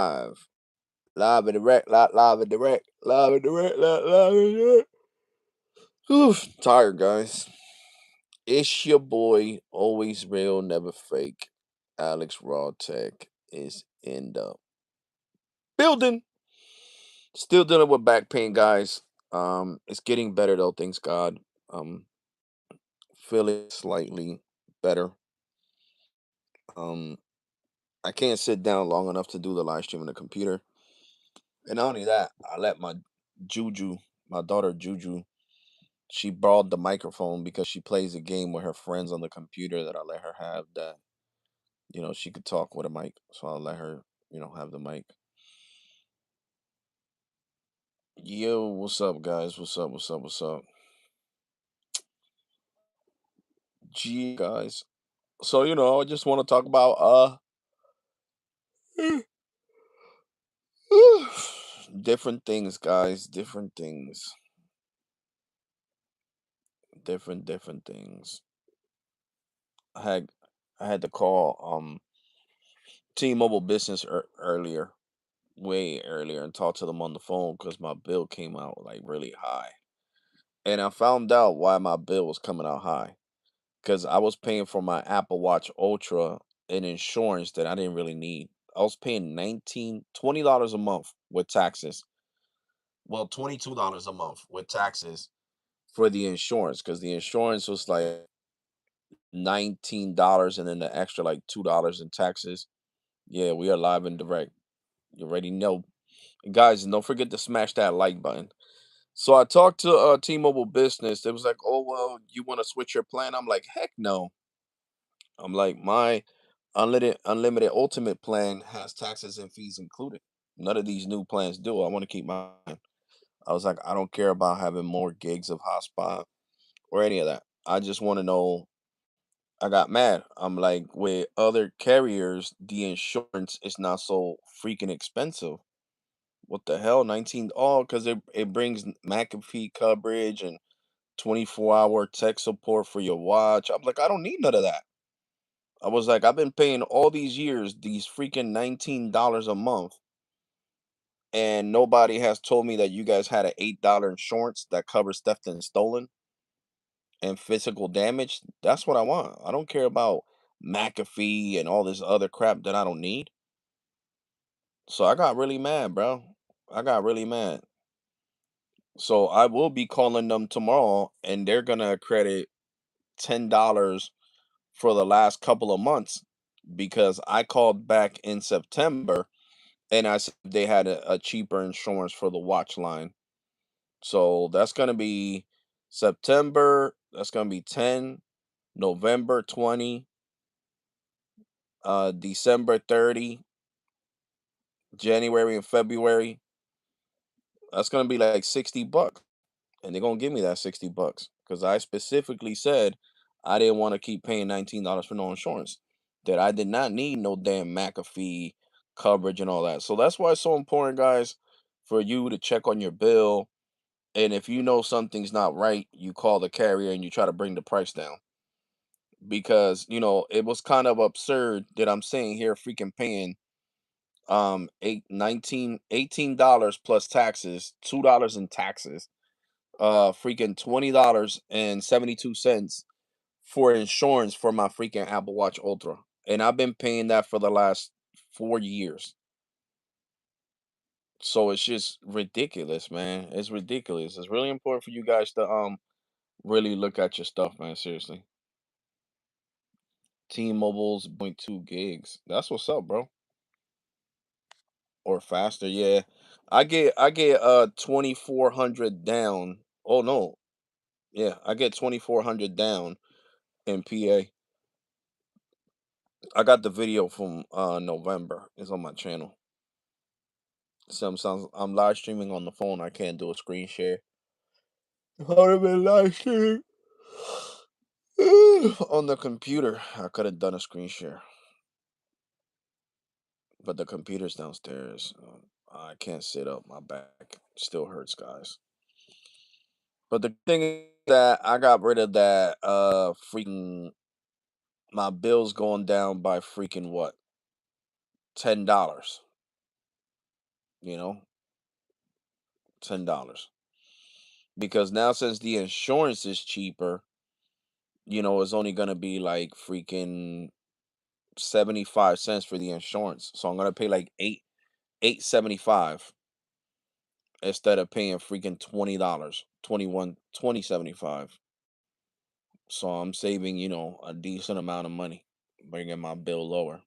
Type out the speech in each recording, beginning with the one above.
Live. Live and direct, live and direct, live and direct, live and direct. Whew, tired, guys. It's your boy, always real, never fake. Alex RAwTEch is in the building. Still dealing with back pain, guys. It's getting better though, thanks God. Um, feeling slightly better. Um, I can't sit down long enough to do the live stream on the computer. And not only that, I let my Juju, my daughter Juju, she borrowed the microphone because she plays a game with her friends on the computer that I let her have that, she could talk with a mic. So I'll let her, have the mic. Yo, what's up, guys? What's up? What's up? What's up? Gee, guys. So, I just want to talk about different things, guys. Different things. Different things. I had I had to call T-Mobile Business earlier, way earlier, and talk to them on the phone because my bill came out like really high. And I found out why my bill was coming out high because I was paying for my Apple Watch Ultra and insurance that I didn't really need. I was paying $20 a month with taxes. Well, $22 a month with taxes for the insurance because the insurance was like $19 and then the extra like $2 in taxes. Yeah, we are live and direct. You already know. Guys, and don't forget to smash that like button. So I talked to T-Mobile Business. They was like, "Oh well, you want to switch your plan?" I'm like, "Heck no." I'm like, "My unlimited ultimate plan has taxes and fees included. None of these new plans do. I want to keep mine." I was like, "I don't care about having more gigs of hotspot or any of that. I just want to know." I got mad. I'm like, with other carriers, the insurance is not so freaking expensive. What the hell? 19, oh, because it brings McAfee coverage and 24-hour tech support for your watch. I'm like, I don't need none of that. I was like, I've been paying all these years these freaking $19 a month, and nobody has told me that you guys had an $8 insurance that covers theft and stolen and physical damage. That's what I want. I don't care about McAfee and all this other crap that I don't need. So I got really mad, bro. I got really mad. So I will be calling them tomorrow, and they're gonna credit $10 for the last couple of months because I called back in September and I said they had a cheaper insurance for the watch line. So that's gonna be September. That's gonna be 10, November 20, December 30, January and February. That's gonna be like $60, and they're gonna give me that $60 because I specifically said I didn't want to keep paying $19 for no insurance. That I did not need no damn McAfee coverage and all that. So that's why it's so important, guys, for you to check on your bill. And if you know something's not right, you call the carrier and you try to bring the price down. Because, it was kind of absurd that I'm saying here freaking paying $18 plus taxes, $2 in taxes, freaking $20.72 for insurance for my freaking Apple Watch Ultra. And I've been paying that for the last 4 years. So it's just ridiculous, man. It's ridiculous. It's really important for you guys to really look at your stuff, man. Seriously. T-Mobile's point 2 gigs. That's what's up, bro. Or faster, yeah. I get 2400 down. Oh no. Yeah, I get 2400 down in PA. I got the video from November. It's on my channel. Sometimes I'm live streaming on the phone. I can't do a screen share. If I would have been live streaming on the computer, I could have done a screen share. But the computer's downstairs. I can't sit up. My back still hurts, guys. But the thing is that I got rid of that freaking my bills going down by freaking what? $10. you know, $10. Because now since the insurance is cheaper, it's only gonna be like freaking 75 cents for the insurance. So I'm gonna pay like 875 instead of paying freaking $20, 2075. So I'm saving, a decent amount of money, bringing my bill lower.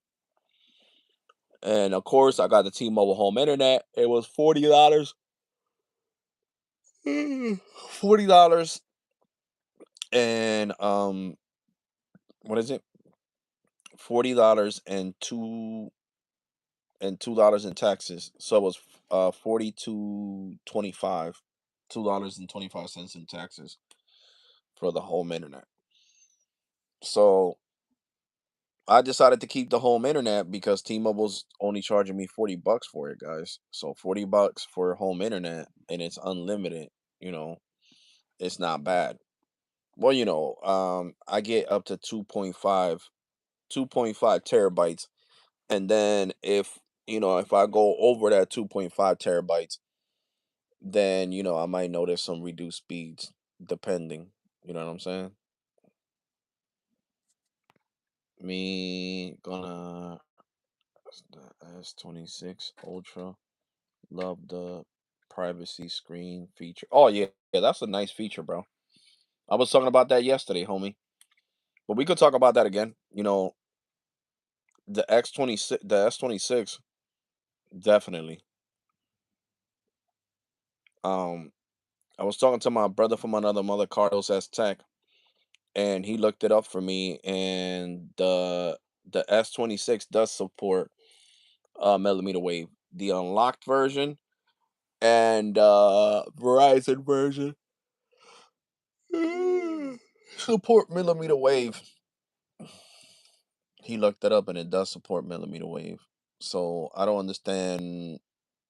And of course, I got the T-Mobile home internet. It was $40. $40 and what is it? $40 and $2 in taxes. So it was 42.25, $2.25 in taxes for the home internet. So I decided to keep the home internet because T-Mobile's only charging me $40 for it, guys. So $40 for home internet and it's unlimited, you know, it's not bad. Well, I get up to 2.5 terabytes. And then if I go over that 2.5 terabytes, then I might notice some reduced speeds depending. You know what I'm saying? Me gonna the S26 Ultra. Love the privacy screen feature. Oh yeah, that's a nice feature, bro. I was talking about that yesterday, homie. But we could talk about that again. The S26 definitely. Um I was talking to my brother from another mother, Carlos S Tech, and he looked it up for me, and the S26 does support millimeter wave. The unlocked version and Verizon version support millimeter wave. He looked it up and it does support millimeter wave. So I don't understand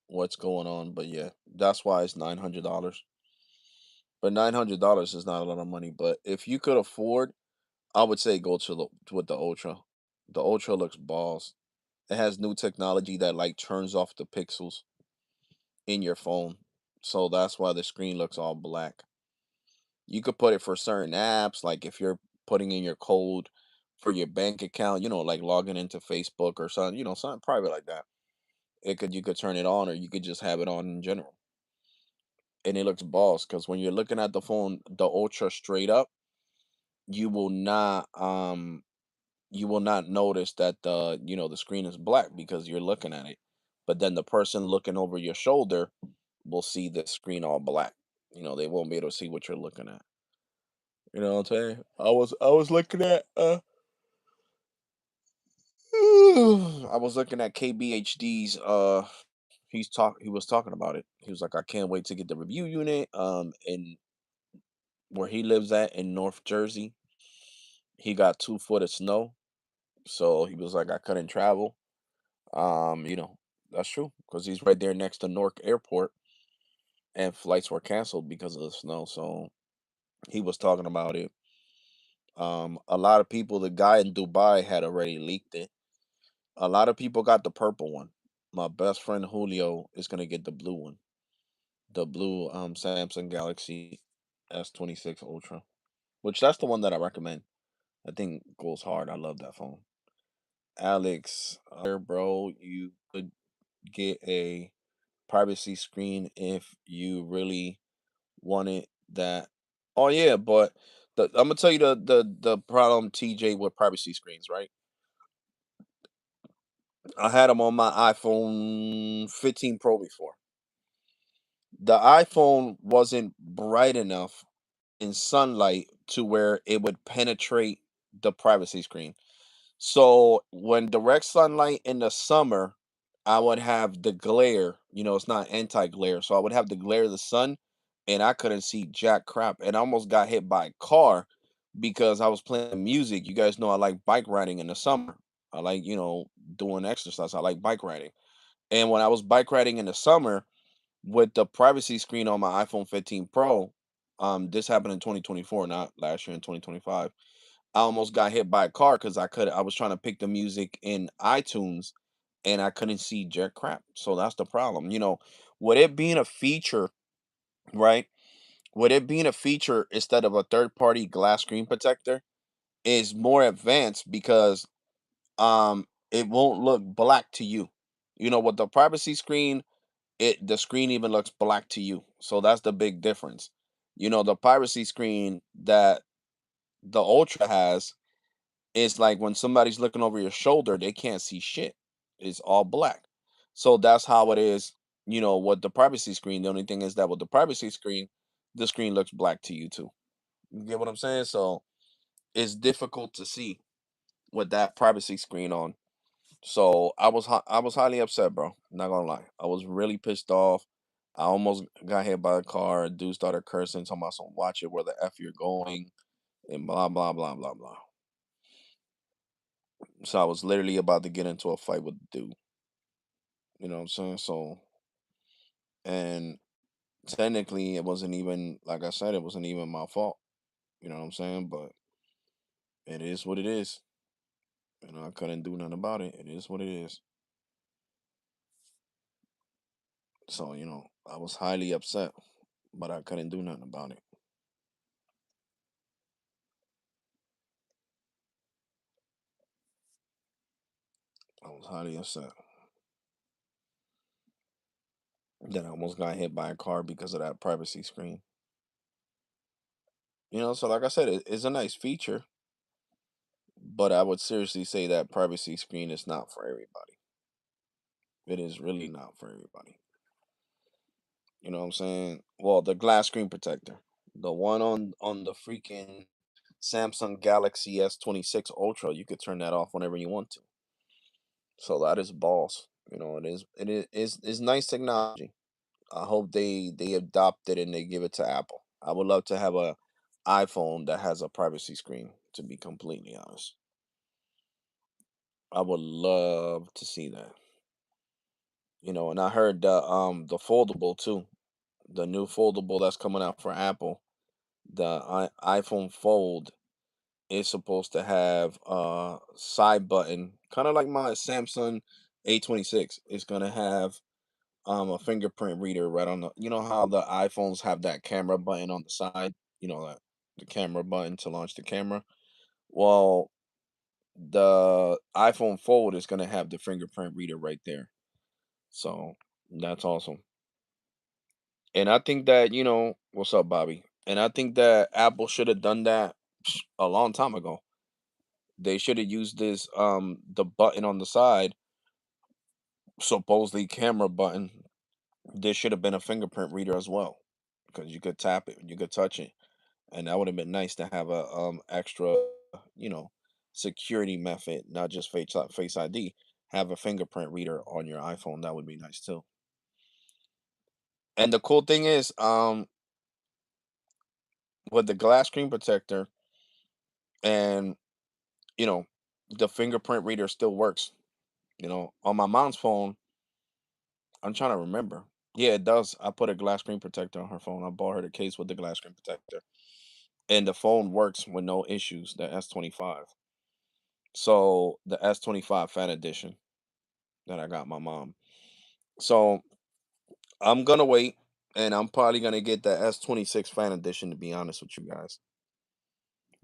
what's going on, but yeah, that's why it's $900. But $900 is not a lot of money. But if you could afford, I would say go with the Ultra. The Ultra looks balls. It has new technology that like turns off the pixels in your phone. So that's why the screen looks all black. You could put it for certain apps, like if you're putting in your code for your bank account, like logging into Facebook or something, something private like that. You could turn it on or you could just have it on in general. And it looks boss because when you're looking at the phone, the Ultra straight up, you will not you will not notice that the screen is black because you're looking at it. But then the person looking over your shoulder will see the screen all black. They won't be able to see what you're looking at. You know what I'm saying? I was looking at I was looking at KBHD's he was talking about it. He was like, I can't wait to get the review unit. In where he lives at in North Jersey, he got 2 foot of snow. So he was like, I couldn't travel. That's true because he's right there next to Newark Airport, and flights were canceled because of the snow. So he was talking about it. A lot of people, the guy in Dubai had already leaked it. A lot of people got the purple one. My best friend Julio is gonna get the blue one, the blue Samsung Galaxy S26 Ultra, which that's the one that I recommend. I think goes hard. I love that phone. Alex, bro, you could get a privacy screen if you really wanted that. Oh yeah, but I'm gonna tell you the problem, TJ, with privacy screens, right? I had them on my iPhone 15 Pro before. The iPhone wasn't bright enough in sunlight to where it would penetrate the privacy screen. So when direct sunlight in the summer, I would have the glare, it's not anti-glare. So I would have the glare of the sun and I couldn't see jack crap. And I almost got hit by a car because I was playing music. You guys know I like bike riding in the summer. I like, doing exercise. I like bike riding. And when I was bike riding in the summer with the privacy screen on my iPhone 15 Pro, this happened in 2024, not last year in 2025. I almost got hit by a car because I was trying to pick the music in iTunes and I couldn't see jack crap. So that's the problem. With it being a feature, right? With it being a feature instead of a third party glass screen protector is more advanced because it won't look black to you. With the privacy screen, the screen even looks black to you. So that's the big difference. The privacy screen that the Ultra has is like when somebody's looking over your shoulder, they can't see shit. It's all black. So that's how it is, with the privacy screen. The only thing is that with the privacy screen, the screen looks black to you too. You get what I'm saying? So it's difficult to see with that privacy screen on. So I was highly upset, bro. Not gonna lie, I was really pissed off. I almost got hit by a car. A dude started cursing, talking about some watch it where the f you're going, and blah blah blah blah blah. So I was literally about to get into a fight with the dude. You know what I'm saying? So, and technically, it wasn't even like I said, it wasn't even my fault. You know what I'm saying? But it is what it is. I couldn't do nothing about it. It is what it is. So, I was highly upset, but I couldn't do nothing about it. I was highly upset that I almost got hit by a car because of that privacy screen. So like I said, it's a nice feature, but I would seriously say that privacy screen is not for everybody. It is really not for everybody. You know what I'm saying? Well, the glass screen protector, the one on the freaking Samsung Galaxy S26 Ultra, you could turn that off whenever you want to. So that is boss. It is nice technology. I hope they adopt it and they give it to Apple. I would love to have a iPhone that has a privacy screen, to be completely honest. I would love to see that. And I heard the foldable too. The new foldable that's coming out for Apple, the iPhone Fold is supposed to have a side button, kind of like my Samsung A26. It's gonna have a fingerprint reader right on how the iPhones have that camera button on the side, that the camera button to launch the camera. Well, the iPhone Fold is gonna have the fingerprint reader right there. So that's awesome. And I think that, what's up, Bobby? And I think that Apple should have done that a long time ago. They should have used this the button on the side, supposedly camera button. There should have been a fingerprint reader as well. Because you could tap it, you could touch it. And that would have been nice to have a extra, you know, security method, not just face ID. Have a fingerprint reader on your iPhone. That would be nice too. And the cool thing is, with the glass screen protector and you know, the fingerprint reader still works. On my mom's phone, I'm trying to remember. Yeah, it does. I put a glass screen protector on her phone. I bought her the case with the glass screen protector, and the phone works with no issues. The S25. So the S25 Fan Edition that I got my mom. So I'm gonna wait, and I'm probably gonna get the S26 Fan Edition. To be honest with you guys,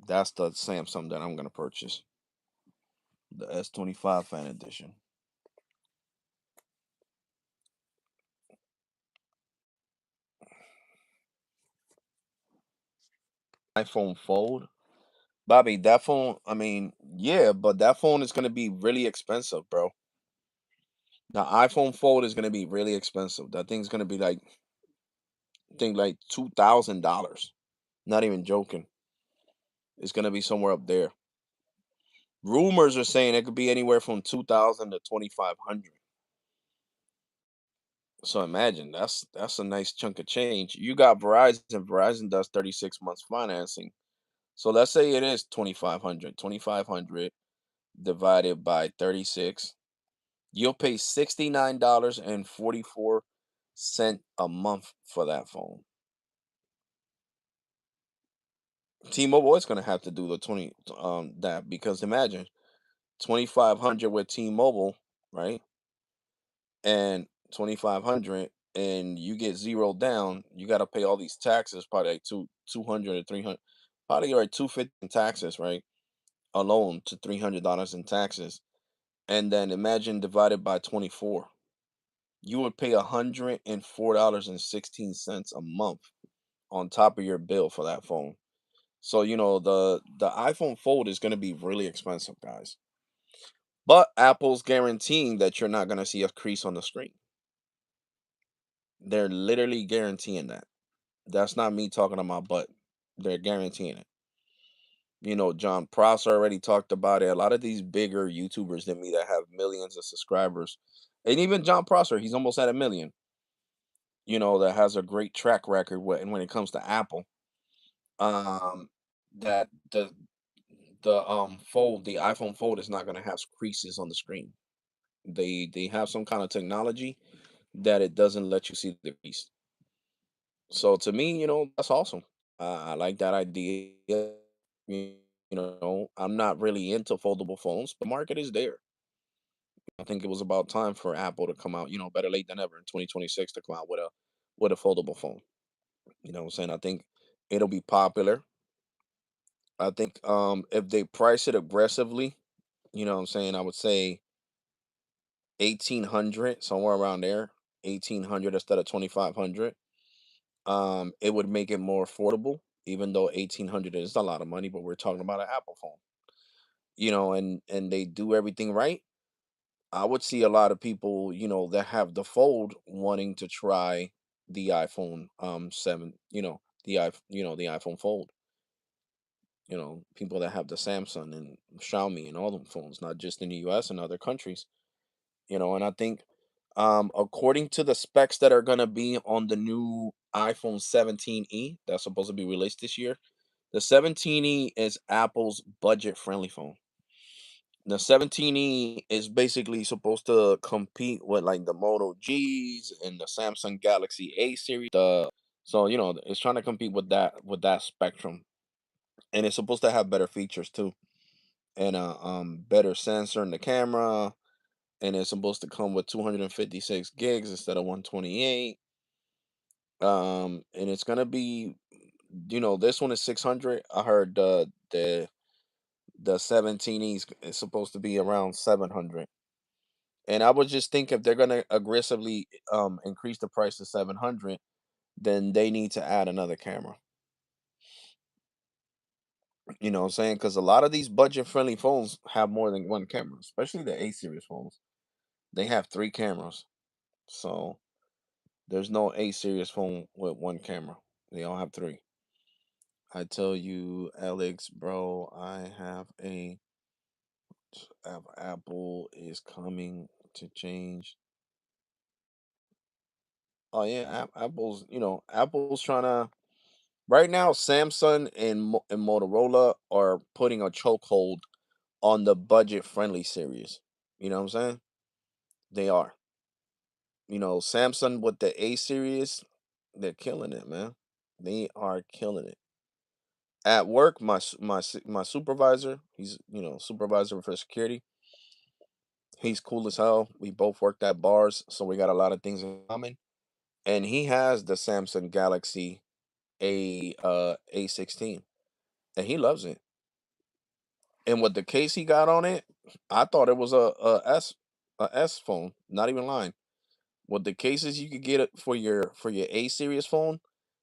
that's the Samsung that I'm gonna purchase. The S25 Fan Edition. iPhone Fold. Bobby, that phone, I mean, yeah, but that phone is gonna be really expensive, bro. The iPhone Fold is gonna be really expensive. That thing's gonna be like, I think like $2,000. Not even joking. It's gonna be somewhere up there. Rumors are saying it could be anywhere from 2,000 to 2,500. So imagine that's a nice chunk of change. You got Verizon. Verizon does 36 months financing. So let's say it is 2,500. 2,500 divided by 36. You'll pay $69.44 a month for that phone. T-Mobile is gonna have to do the 20 that because imagine 2,500 with T-Mobile, right? and 2,500, and you get zero down, you got to pay all these taxes, probably like 200 or 300, probably like 250 in taxes, right? Alone to $300 in taxes. And then imagine divided by 24. You would pay $104.16 a month on top of your bill for that phone. So, the iPhone Fold is going to be really expensive, guys. But Apple's guaranteeing that you're not going to see a crease on the screen. They're literally guaranteeing that. That's not me talking on my butt. They're guaranteeing it. John Prosser already talked about it. A lot of these bigger YouTubers than me that have millions of subscribers, and even John Prosser, he's almost at a million. That has a great track record when it comes to Apple. Um, that the iPhone Fold is not going to have creases on the screen. They have some kind of technology that it doesn't let you see the crease. So to me, that's awesome. I like that idea. I'm not really into foldable phones, but the market is there. I think it was about time for Apple to come out, better late than ever in 2026 to come out with a foldable phone. You know what I'm saying? I think it'll be popular. I think if they price it aggressively, what I'm saying, I would say 1800, somewhere around there, 1800 instead of 2500. It would make it more affordable, even though 1800 is a lot of money, but we're talking about an Apple phone. And they do everything right. I would see a lot of people, that have the fold wanting to try the iPhone 7, the iPhone Fold. People that have the Samsung and Xiaomi and all them phones, not just in the US and other countries. And I think according to the specs that are gonna be on the new iPhone 17e that's supposed to be released this year, the 17e is Apple's budget friendly phone. The 17e is basically supposed to compete with like the Moto G's and the Samsung Galaxy A series. So it's trying to compete with that spectrum, and it's supposed to have better features too, and a better sensor in the camera, and it's supposed to come with 256 gigs instead of 128. And it's gonna be, this one is 600. I heard the 17 is supposed to be around 700. And I would just think if they're gonna aggressively increase the price to 700, then they need to add another camera. You know what I'm saying? Because a lot of these budget friendly phones have more than one camera, especially the A series phones. They have three cameras. So there's no A series phone with one camera. They all have three. I tell you, Alex, bro, Apple is coming to change. Oh yeah, Apple's trying to right now. Samsung and Motorola are putting a chokehold on the budget friendly series. You know what I'm saying? They are. Samsung with the A series, they're killing it, man. They are killing it. At work, my supervisor, he's supervisor for security. He's cool as hell. We both worked at bars, so we got a lot of things in common. And he has the Samsung Galaxy A16, and he loves it. And with the case he got on it, I thought it was a S phone. Not even lying. With the cases you could get it for your A series phone,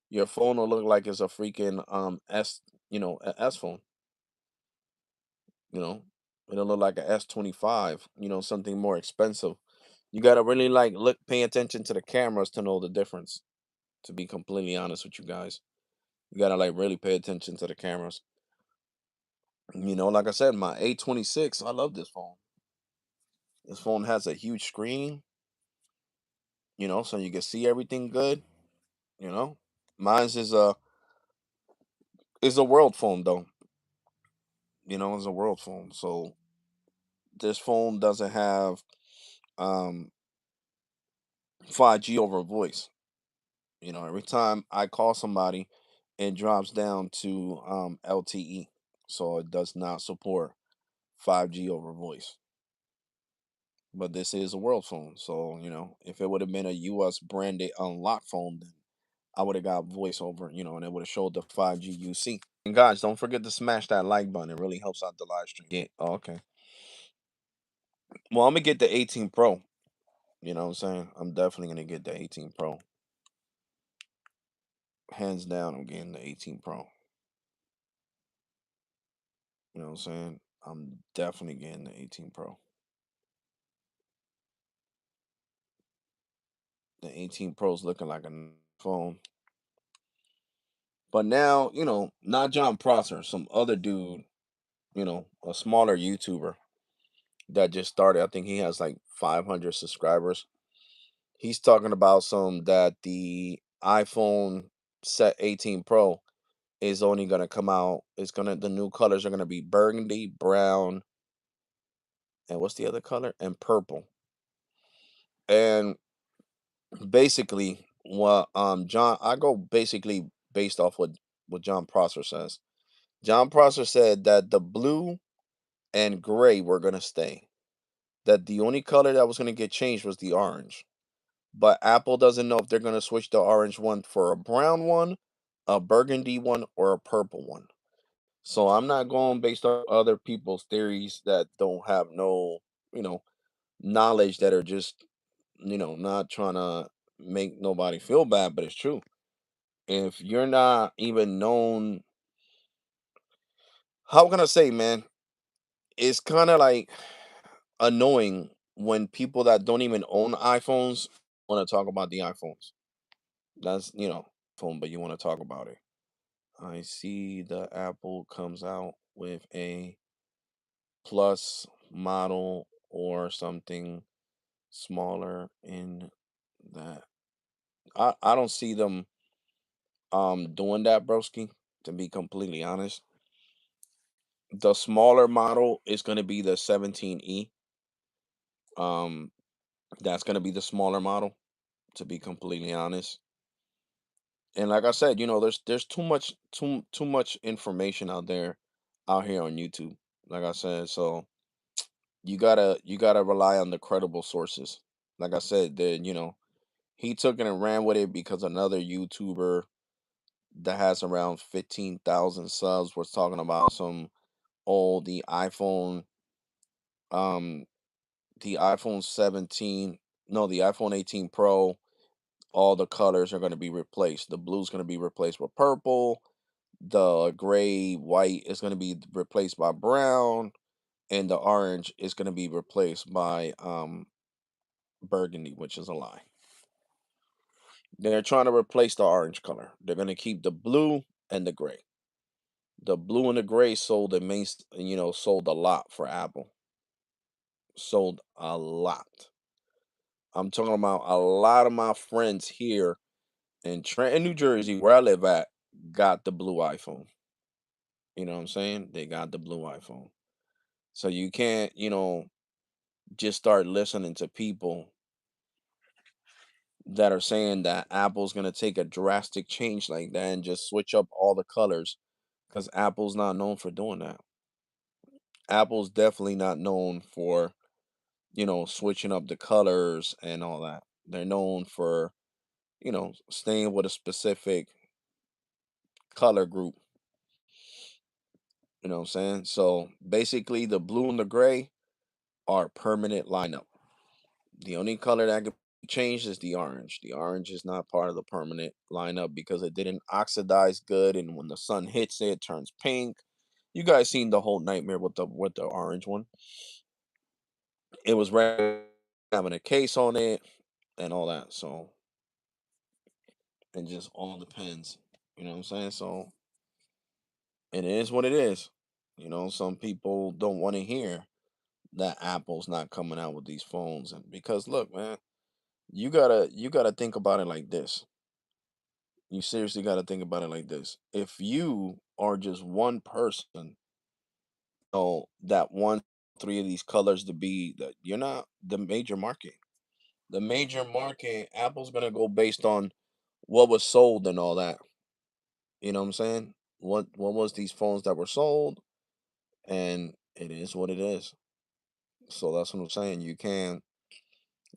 your phone will look like it's a freaking a S phone. You know, it'll look like a S25. Something more expensive. You gotta really like pay attention to the cameras to know the difference. To be completely honest with you guys, you gotta like really pay attention to the cameras. Like I said, my A26, I love this phone. This phone has a huge screen, so you can see everything good. You know, Mine's is a world phone though. It's a world phone. So this phone doesn't have um 5G over voice. Every time I call somebody, it drops down to LTE. So it does not support 5G over voice. but this is a world phone. So, if it would have been a US branded unlocked phone, then I would have got voiceover, and it would have showed the 5G UC. And guys, don't forget to smash that like button. It really helps out the live stream. Yeah. Oh, okay. Well, I'm gonna get the 18 Pro. You know what I'm saying? I'm definitely gonna get the 18 Pro. Hands down, I'm getting the 18 Pro. You know what I'm saying? I'm definitely getting the 18 Pro. The 18 Pro's looking like a phone. But now, not John Prosser, some other dude, a smaller YouTuber that just started. I think he has like 500 subscribers. He's talking about some that the iPhone set 18 Pro is only gonna come out. The new colors are gonna be burgundy, brown, and what's the other color? And purple. And basically, what John, I go basically based off what John Prosser says. John Prosser said that the blue and gray were gonna stay. That the only color that was gonna get changed was the orange. But Apple doesn't know if they're gonna switch the orange one for a brown one, a burgundy one, or a purple one. So I'm not going based on other people's theories that don't have no, you know, knowledge, that are just, not trying to make nobody feel bad, but it's true. If you're not even known, how can I say, man? It's kind of like annoying when people that don't even own iPhones want to talk about the iPhones. That's, phone, but you want to talk about it. I see the Apple comes out with a plus model or something smaller in that. I don't see them doing that, broski, to be completely honest. The smaller model is going to be the 17E. Um that's going to be the smaller model, to be completely honest. And like I said, there's too much information out here on YouTube. Like I said, so you gotta rely on the credible sources. Like I said, he took it and ran with it because another YouTuber that has around 15,000 subs was talking about some, oh, um the iPhone 17, no, the iPhone 18 Pro, all the colors are going to be replaced. The blue's going to be replaced with purple, the gray white is going to be replaced by brown, and the orange is going to be replaced by burgundy, which is a lie. They're trying to replace the orange color. They're going to keep the blue and the gray. The blue and the gray sold a lot for Apple. Sold a lot. I'm talking about a lot of my friends here in Trenton, New Jersey, where I live at, got the blue iPhone. You know what I'm saying? They got the blue iPhone. So you can't, just start listening to people that are saying that Apple's going to take a drastic change like that and just switch up all the colors, because Apple's not known for doing that. Apple's definitely not known for, switching up the colors and all that. They're known for, staying with a specific color group. You know what I'm saying? So basically, the blue and the gray are permanent lineup. The only color that could be changed is the orange. The orange is not part of the permanent lineup because it didn't oxidize good, and when the sun hits it, it turns pink. You guys seen the whole nightmare with the orange one. It was having a case on it and all that. So it just all depends. You know what I'm saying? So it is what it is. Some people don't want to hear that Apple's not coming out with these phones, and because look, man, you gotta think about it like this. You seriously gotta think about it like this. If you are just one person, that wants three of these colors to be, that you're not the major market. The major market, Apple's gonna go based on what was sold and all that. You know what I'm saying? What was these phones that were sold, and it is what it is. So that's what I'm saying. You can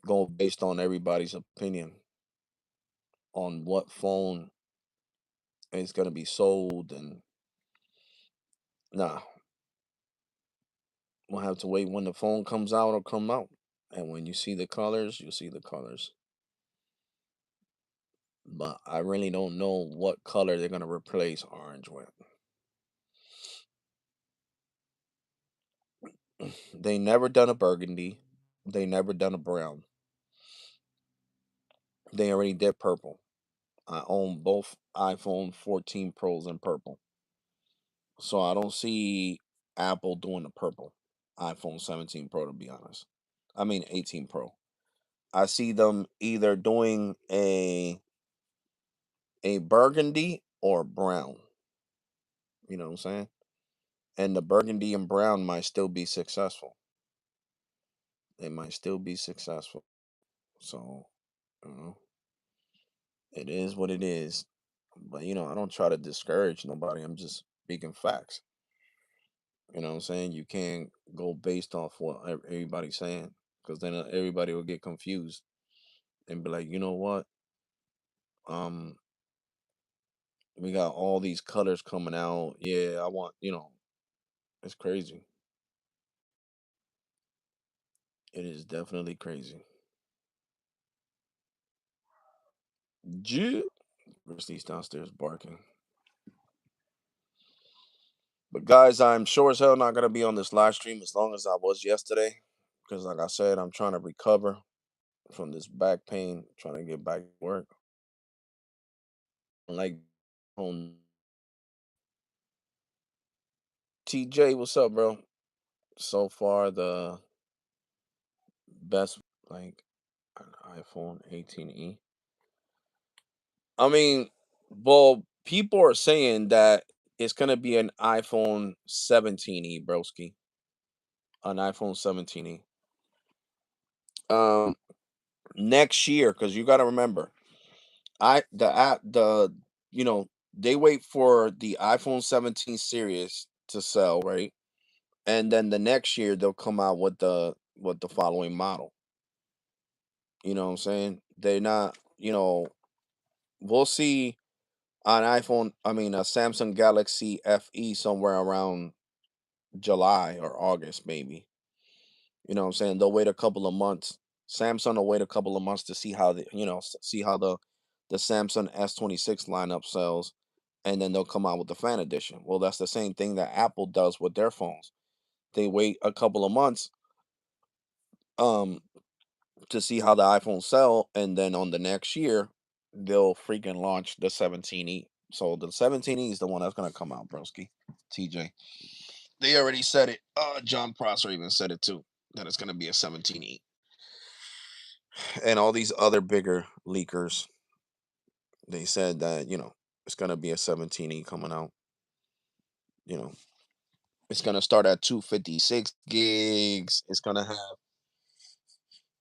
go based on everybody's opinion on what phone is going to be sold. And nah, we'll have to wait when the phone comes out or come out. And when you see the colors, you see the colors. But I really don't know what color they're going to replace orange with. They never done a burgundy. They never done a brown. They already did purple. I own both iPhone 14 Pros in purple. So I don't see Apple doing the purple iPhone 17 Pro, to be honest. I mean 18 Pro. I see them either doing a burgundy or brown. You know what I'm saying? And the burgundy and brown might still be successful. They might still be successful. So, you know, it is what it is. But I don't try to discourage nobody. I'm just speaking facts. You know what I'm saying? You can't go based off what everybody's saying, because then everybody will get confused and be like, you know what? Um, we got all these colors coming out. Yeah, I want. It's crazy. It is definitely crazy. Jew. Christy's downstairs barking. But guys, I'm sure as hell not gonna be on this live stream as long as I was yesterday, because like I said, I'm trying to recover from this back pain, trying to get back to work. Like, on TJ, what's up, bro? So far, the best, like, an iPhone 18e. I mean, well, people are saying that it's gonna be an iPhone 17e, broski, an iPhone 17e. Um, Next year, because you got to remember, I the app the you know they wait for the iPhone 17 series to sell, right? And then the next year they'll come out with the following model. You know what I'm saying? They're not, we'll see an iPhone, I mean a Samsung Galaxy FE somewhere around July or August maybe. You know what I'm saying? They'll wait a couple of months. Samsung will wait a couple of months to see how see how the Samsung S26 lineup sells, and then they'll come out with the fan edition. Well, that's the same thing that Apple does with their phones. They wait a couple of months um to see how the iPhones sell, and then on the next year they'll freaking launch the 17e. So the 17e is the one that's gonna come out, broski. TJ. They already said it. John Prosser even said it too, that it's gonna be a 17e. And all these other bigger leakers, they said that, it's gonna be a 17e coming out. You know, it's gonna start at 256 gigs. It's gonna have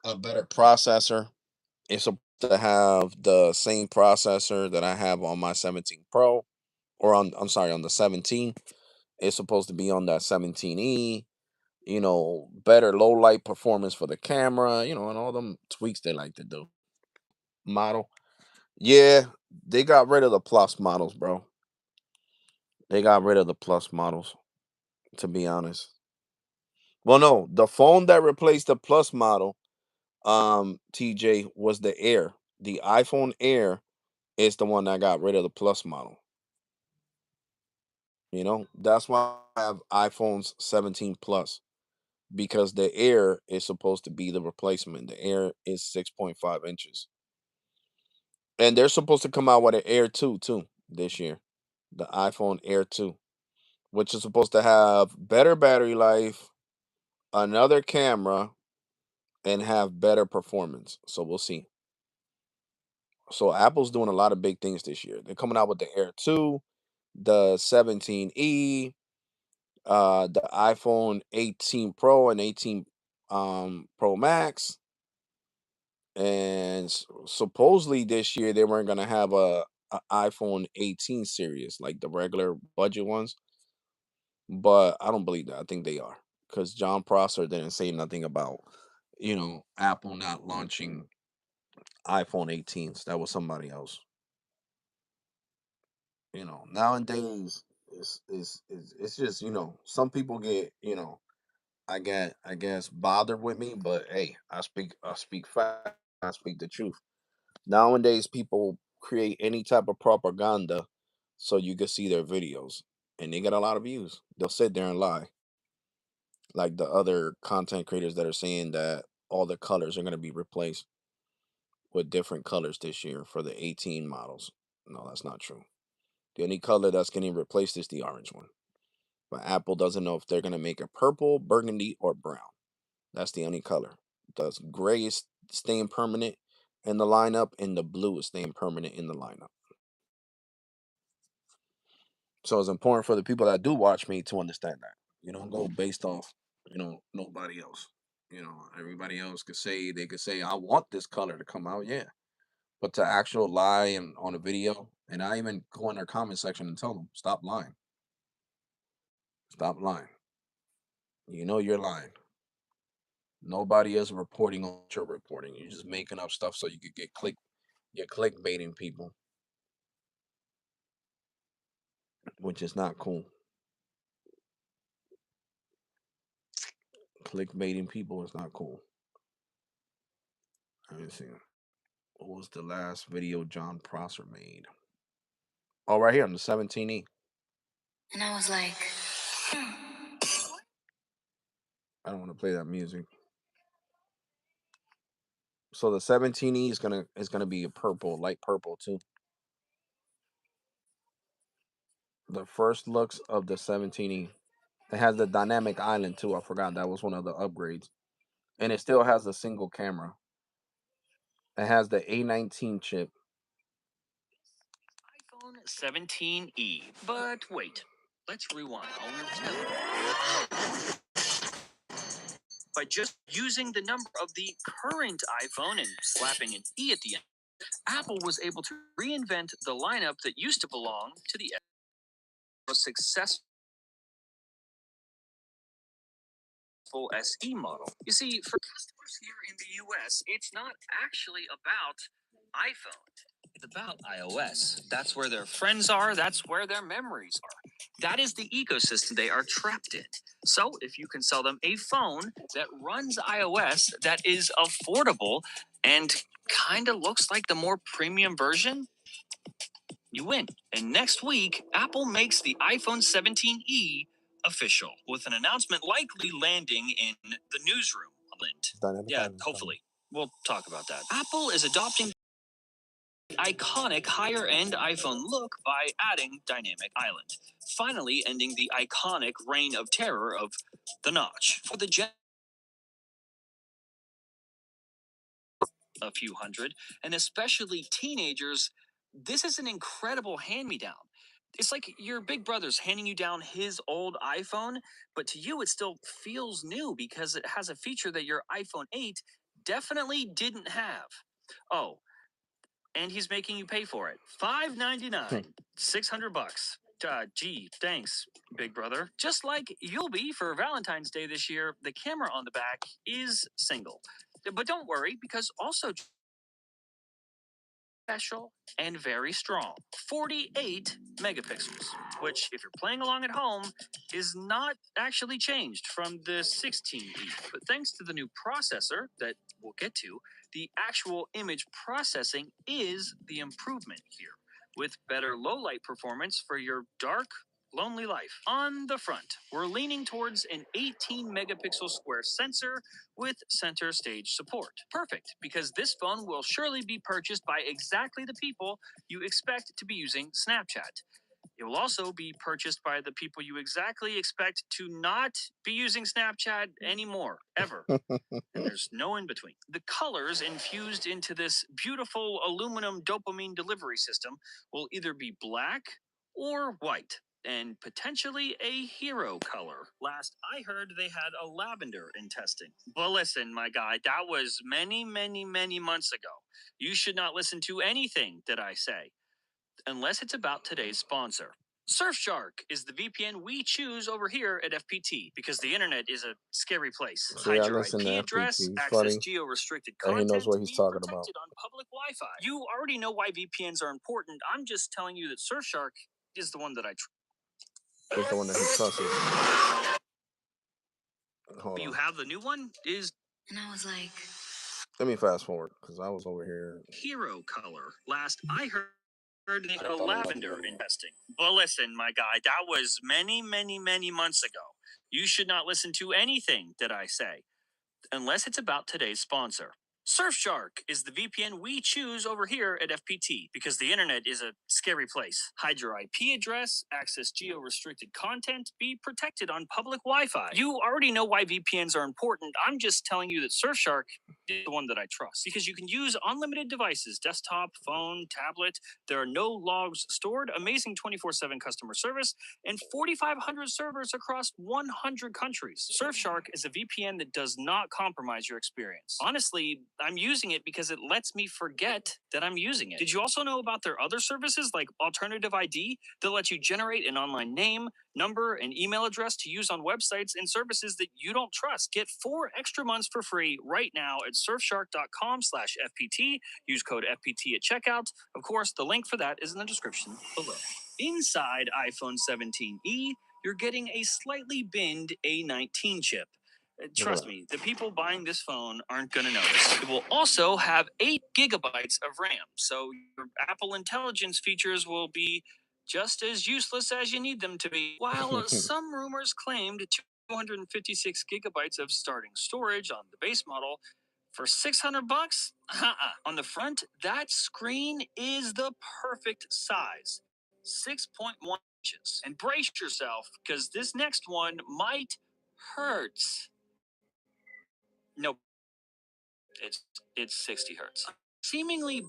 a better processor. It's supposed to have the same processor that I have on my 17 Pro, or I'm sorry, on the 17. It's supposed to be on that 17e. Better low light performance for the camera. And all them tweaks they like to do. Model. Yeah, they got rid of the plus models, bro. They got rid of the plus models, to be honest. Well, no, the phone that replaced the plus model, TJ, was the Air. The iPhone Air is the one that got rid of the plus model. That's why I have iPhones 17 Plus, because the Air is supposed to be the replacement. The Air is 6.5 inches. And they're supposed to come out with an Air 2 too this year. The iPhone Air 2, which is supposed to have better battery life, another camera, and have better performance. So we'll see. So Apple's doing a lot of big things this year. They're coming out with the Air 2, the 17e, the iPhone 18 Pro and 18 Pro Max. And supposedly this year they weren't gonna have a iPhone 18 series like the regular budget ones, but I don't believe that. I think they are, because John Prosser didn't say nothing about Apple not launching iPhone 18s. That was somebody else. Nowadays it's just, some people get, I guess bothered with me, but hey, I speak fact, I speak the truth. Nowadays people create any type of propaganda so you can see their videos, and they get a lot of views. They'll sit there and lie, like the other content creators that are saying that all the colors are going to be replaced with different colors this year for the 18 models. No, that's not true. The only color that's getting replaced is the orange one. But Apple doesn't know if they're going to make it purple, burgundy, or brown. That's the only color. The gray is staying permanent in the lineup, and the blue is staying permanent in the lineup. So it's important for the people that do watch me to understand that. You don't go based off, nobody else. Everybody else could say, I want this color to come out, yeah. But to actual lie and on a video, and I even go in their comment section and tell them, stop lying. Stop lying. You know you're lying. Nobody is reporting on what you're reporting. You're just making up stuff so you could get click. You're clickbaiting people, which is not cool. Clickbaiting people is not cool. Let me see. What was the last video John Prosser made? Oh, right here on the 17E. And I was like, I don't want to play that music. So the 17E is gonna be a purple, light purple too. The first looks of the 17E. It has the dynamic island too. I forgot that was one of the upgrades, and it still has a single camera. It has the A19 chip. iPhone 17e. But wait, let's rewind. By just using the number of the current iPhone and slapping an E at the end, Apple was able to reinvent the lineup that used to belong to the most successful SE model. You see, for customers here in the US, it's not actually about iPhone. It's about iOS. That's where their friends are, that's where their memories are. That is the ecosystem they are trapped in. So, if you can sell them a phone that runs iOS that is affordable and kind of looks like the more premium version, you win. And next week, Apple makes the iPhone 17e official, with an announcement likely landing in the newsroom. Yeah, hopefully. We'll talk about that. Apple is adopting the iconic higher end iPhone look by adding Dynamic Island, finally ending the iconic reign of terror of the notch. For the a few hundred, and especially teenagers, this is an incredible hand me down. It's like your big brother's handing you down his old iPhone, but to you it still feels new because it has a feature that your iPhone 8 definitely didn't have. Oh, and he's making you pay for it. $5.99, $600. Gee, thanks, big brother. Just like you'll be for Valentine's Day this year, the camera on the back is single. But don't worry, because also special and very strong. 48 megapixels, which, if you're playing along at home, is not actually changed from the 16E. But thanks to the new processor that we'll get to, the actual image processing is the improvement here, with better low light performance for your dark, lonely life. On the front, we're leaning towards an 18 megapixel square sensor with center stage support. Perfect, because this phone will surely be purchased by exactly the people you expect to be using Snapchat. It will also be purchased by the people you exactly expect to not be using Snapchat anymore, ever. And there's no in between. The colors infused into this beautiful aluminum dopamine delivery system will either be black or white, and potentially a hero color. Last I heard, they had a lavender in testing. But listen, my guy, that was many, many, many months ago. You should not listen to anything that I say, unless it's about today's sponsor. Surfshark is the VPN we choose over here at FPT because the internet is a scary place. See, Hide I your listen to IP FPT. address, He's access funny, geo-restricted and he knows content, what he's be talking about. protected on public Wi-Fi. You already know why VPNs are important. I'm just telling you that Surfshark is the one that I trust. He's the one that he trusts. Hold You on. have the new one is, and I was like, Let me fast forward because I was over here. hero color. Last I heard they had I a thought it was lavender in testing. But listen, my guy, that was many, many, many months ago. You should not listen to anything that I say unless it's about today's sponsor. Surfshark is the VPN we choose over here at FPT because the internet is a scary place. Hide your IP address, access geo-restricted content, be protected on public Wi-Fi. You already know why VPNs are important. I'm just telling you that Surfshark is the one that I trust because you can use unlimited devices, desktop, phone, tablet. There are no logs stored, amazing 24/7 customer service, and 4,500 servers across 100 countries. Surfshark is a VPN that does not compromise your experience. Honestly, I'm using it because it lets me forget that I'm using it. Did you also know about their other services like Alternative ID that let you generate an online name, number, and email address to use on websites and services that you don't trust? Get 4 extra months for free right now at surfshark.com/FPT. Use code FPT at checkout. Of course, the link for that is in the description below. Inside iPhone 17e, you're getting a slightly binned A19 chip. Trust me, the people buying this phone aren't going to notice. It will also have 8 gigabytes of RAM, so your Apple Intelligence features will be just as useless as you need them to be. While some rumors claimed 256 gigabytes of starting storage on the base model, for 600 bucks? On the front, that screen is the perfect size. 6.1 inches. And brace yourself, because this next one might hurt. No, it's 60 hertz. Seemingly,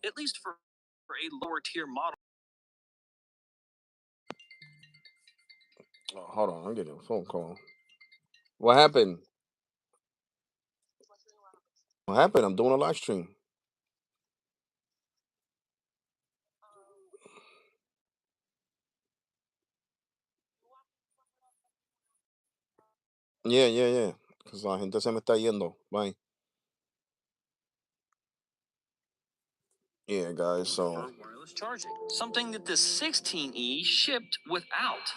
at least for a lower tier model. Oh, hold on, I'm getting a phone call. What happened? What happened? I'm doing a live stream. Yeah, yeah, yeah. Because la gente se me está yendo. Bye. Yeah, guys. So, Wireless charging, something that the 16e shipped without.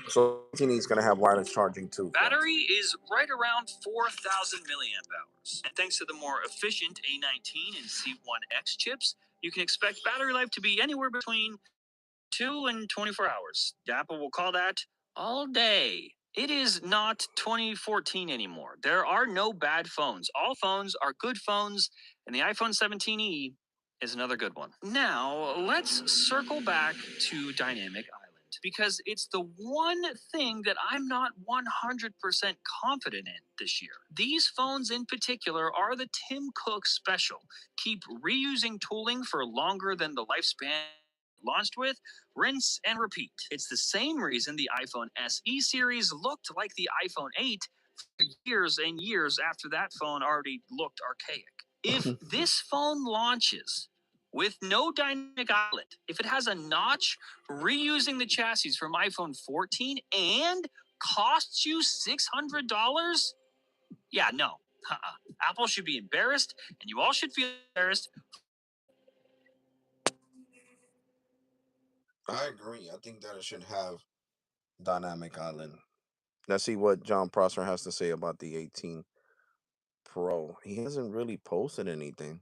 so is gonna have wireless charging too. Battery is right around 4,000 milliamp hours. And thanks to the more efficient A19 and C1X chips, you can expect battery life to be anywhere between 2 and 24 hours. Apple will call that all day. It is not 2014 anymore. There are no bad phones. All phones are good phones, and the iPhone 17e is another good one. Now, let's circle back to Dynamic Island because it's the one thing that I'm not 100% confident in this year. These phones in particular are the Tim Cook special. Keep reusing tooling for longer than the lifespan launched with, rinse and repeat. It's the same reason the iPhone SE series looked like the iPhone 8 for years and years after that phone already looked archaic. If this phone launches with no dynamic island, if it has a notch reusing the chassis from iPhone 14 and costs you $600, yeah, no. Apple should be embarrassed, and you all should feel embarrassed. I agree. I think that it should have dynamic island. Let's see what John Prosser has to say about the 18 Pro. He hasn't really posted anything.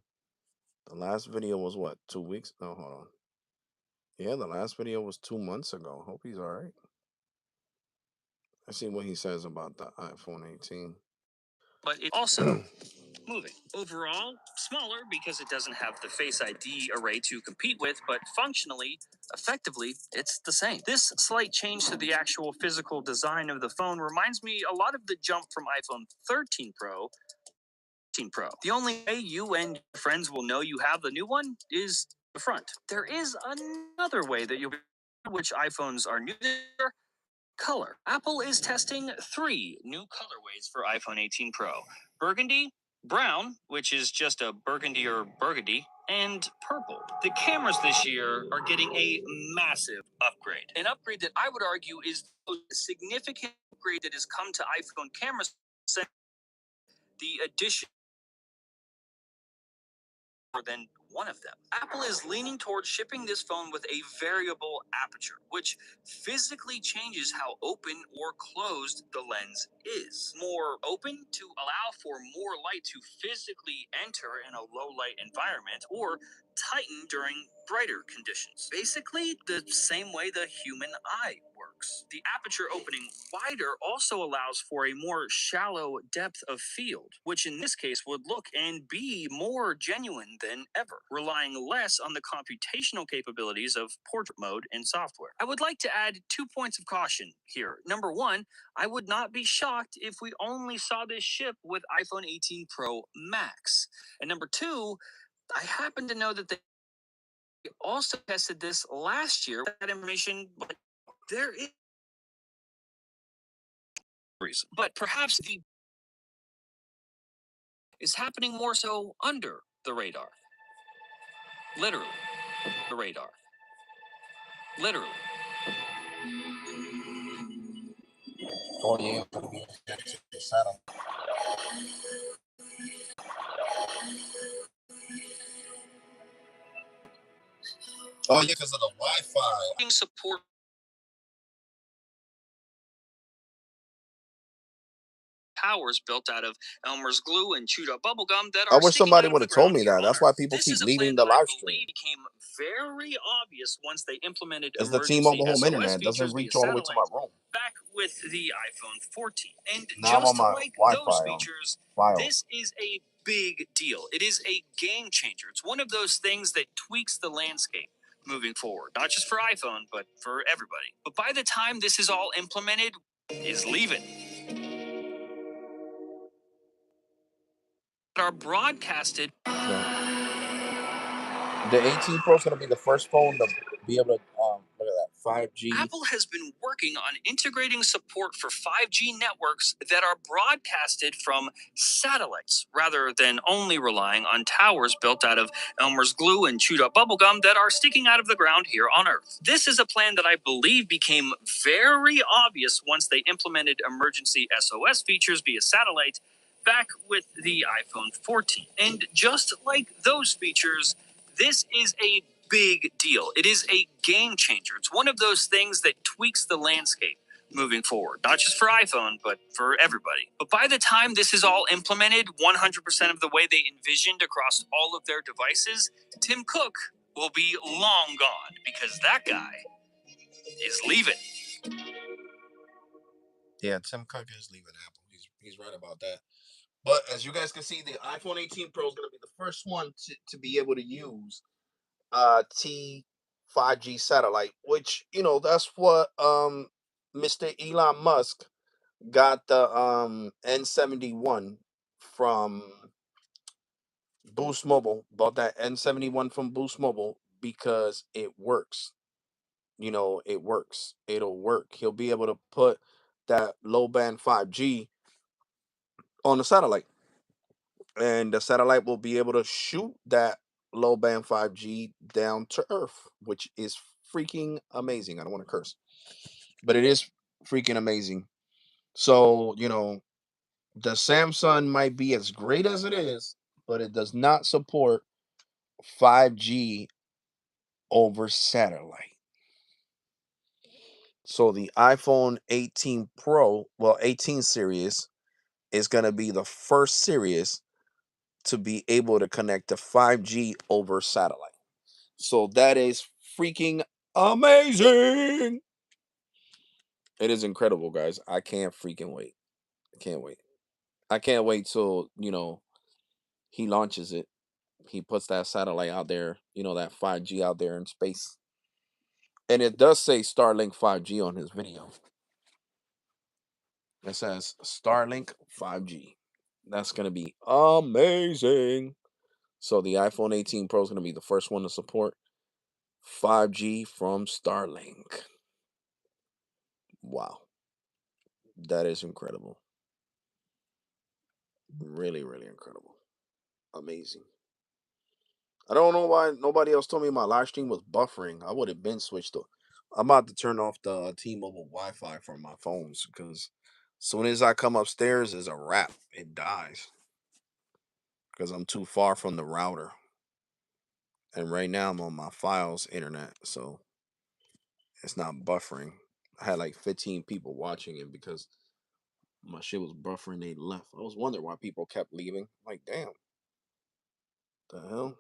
The last video was what, 2 weeks? No, hold on. Yeah, the last video was 2 months ago. Hope he's all right. Let's see what he says about the iPhone 18. But it's also moving. Overall, smaller because it doesn't have the Face ID array to compete with, but functionally, effectively, it's the same. This slight change to the actual physical design of the phone reminds me a lot of the jump from iPhone 13 Pro. 13 Pro. The only way you and your friends will know you have the new one is the front. There is another way that you'll be which iPhones are new this year. Color. Apple is testing 3 new colorways for iPhone 18 Pro: burgundy, brown, which is just a burgundy or burgundy, and purple. The cameras this year are getting a massive upgrade. An upgrade that I would argue is the most significant upgrade that has come to iPhone cameras since the addition more than one of them. Apple is leaning towards shipping this phone with a variable aperture, which physically changes how open or closed the lens is. More open to allow for more light to physically enter in a low light environment, or tighten during brighter conditions. Basically, the same way the human eye works. The aperture opening wider also allows for a more shallow depth of field, which in this case would look and be more genuine than ever, relying less on the computational capabilities of portrait mode and software. I would like to add 2 points of caution here. Number one, I would not be shocked if we only saw this ship with iPhone 18 Pro Max. And number two, I happen to know that they also tested this last year. That information, but there is reason. But perhaps the is happening more so under the radar. Literally, the radar. Literally. Oh yeah, for the setup. Oh yeah, because of the Wi-Fi. Support towers built out of Elmer's glue and chewed up bubblegum that I are wish sticking somebody out of would the have told ground me here that. on That's why Earth. people This keep is a leaving plan the that I live stream. believe became very obvious once they implemented It's the emergency T-Mobile home SOS internet. It doesn't features via reach all the way to my satellite room. back with the iPhone 14. And Now I'm on just my like those Wi-Fi on features, Fios. this is a big deal. It is a game changer. It's one of those things that tweaks the landscape moving forward, not just for iPhone, but for everybody. But by the time this is all implemented, is leaving. Are broadcasted. Yeah. The 18 Pro is gonna be the first phone to be able to look at that 5G. Apple has been working on integrating support for 5G networks that are broadcasted from satellites rather than only relying on towers built out of Elmer's glue and chewed up bubblegum that are sticking out of the ground here on Earth. This is a plan that I believe became very obvious once they implemented emergency SOS features via satellite back with the iPhone 14. And just like those features, this is a big deal. It is a game changer. It's one of those things that tweaks the landscape moving forward, not just for iPhone, but for everybody. But by the time this is all implemented 100% of the way they envisioned across all of their devices, Tim Cook will be long gone because that guy is leaving. Yeah, Tim Cook is leaving Apple. He's right about that. But as you guys can see, the iPhone 18 Pro is going to be the first one to be able to use T 5G satellite, which that's what Mr. Elon Musk got the N71 from Boost Mobile. Bought that N71 from Boost Mobile because it works. It works. It'll work. He'll be able to put that low band 5G on the satellite, and the satellite will be able to shoot that low band 5G down to earth, which is freaking amazing. I don't want to curse, but it is freaking amazing. So, the Samsung might be as great as it is, but it does not support 5G over satellite. So the iPhone 18 Pro, well, 18 series is going to be the first series to be able to connect to 5G over satellite. So that is freaking amazing. It is incredible, guys. I can't freaking wait. I can't wait. I can't wait till, he launches it. He puts that satellite out there, that 5G out there in space. And it does say Starlink 5G on his video. It says Starlink 5G. That's going to be amazing. So the iPhone 18 Pro is going to be the first one to support 5G from Starlink. Wow. That is incredible. Really, really incredible. Amazing. I don't know why nobody else told me my live stream was buffering. I would have been switched to. I'm about to turn off the T-Mobile Wi-Fi from my phones because soon as I come upstairs, is a wrap. It dies because I'm too far from the router. And right now I'm on my files internet, so it's not buffering. I had like 15 people watching it because my shit was buffering. They left. I was wondering why people kept leaving. Like, damn, the hell.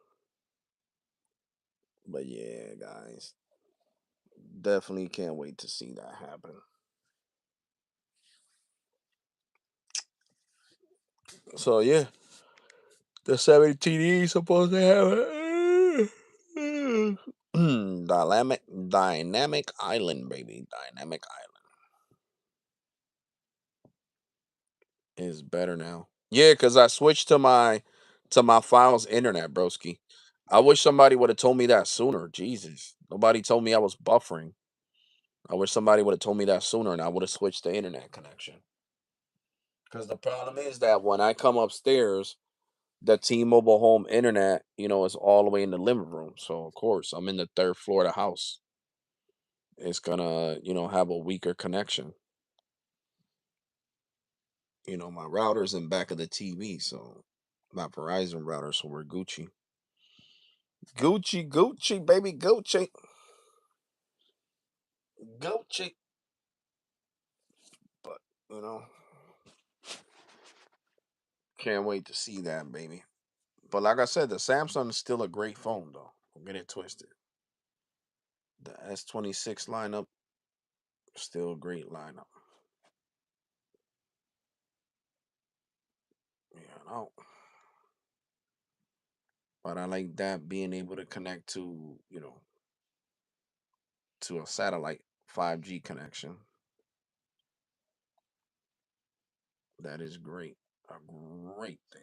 But yeah, guys, definitely can't wait to see that happen. So yeah, the 17E supposed to have a dynamic island, baby. Dynamic island is better now. Yeah, cause I switched to my files internet, broski. I wish somebody would have told me that sooner. Jesus, nobody told me I was buffering. I wish somebody would have told me that sooner, and I would have switched the internet connection. Because the problem is that when I come upstairs, the T-Mobile home internet, is all the way in the living room. So of course, I'm in the third floor of the house. It's gonna, have a weaker connection. My router's in back of the TV, so my Verizon router, so we're Gucci. Gucci, Gucci, baby, Gucci, Gucci. But you know, can't wait to see that, baby. But like I said, the Samsung is still a great phone, though. Don't get it twisted. The S26 lineup, still a great lineup. Yeah, but I like that being able to connect to, to a satellite 5G connection. That is great. A great thing.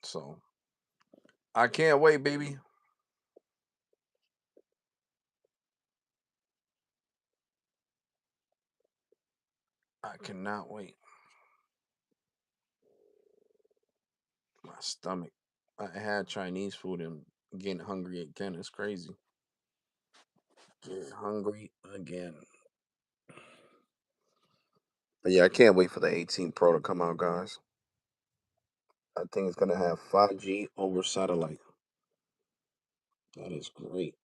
So I can't wait, baby. I cannot wait. My stomach. I had Chinese food and getting hungry again. It's crazy. Getting hungry again. But yeah, I can't wait for the 18 Pro to come out, guys. I think it's gonna have 5G over satellite. That is great.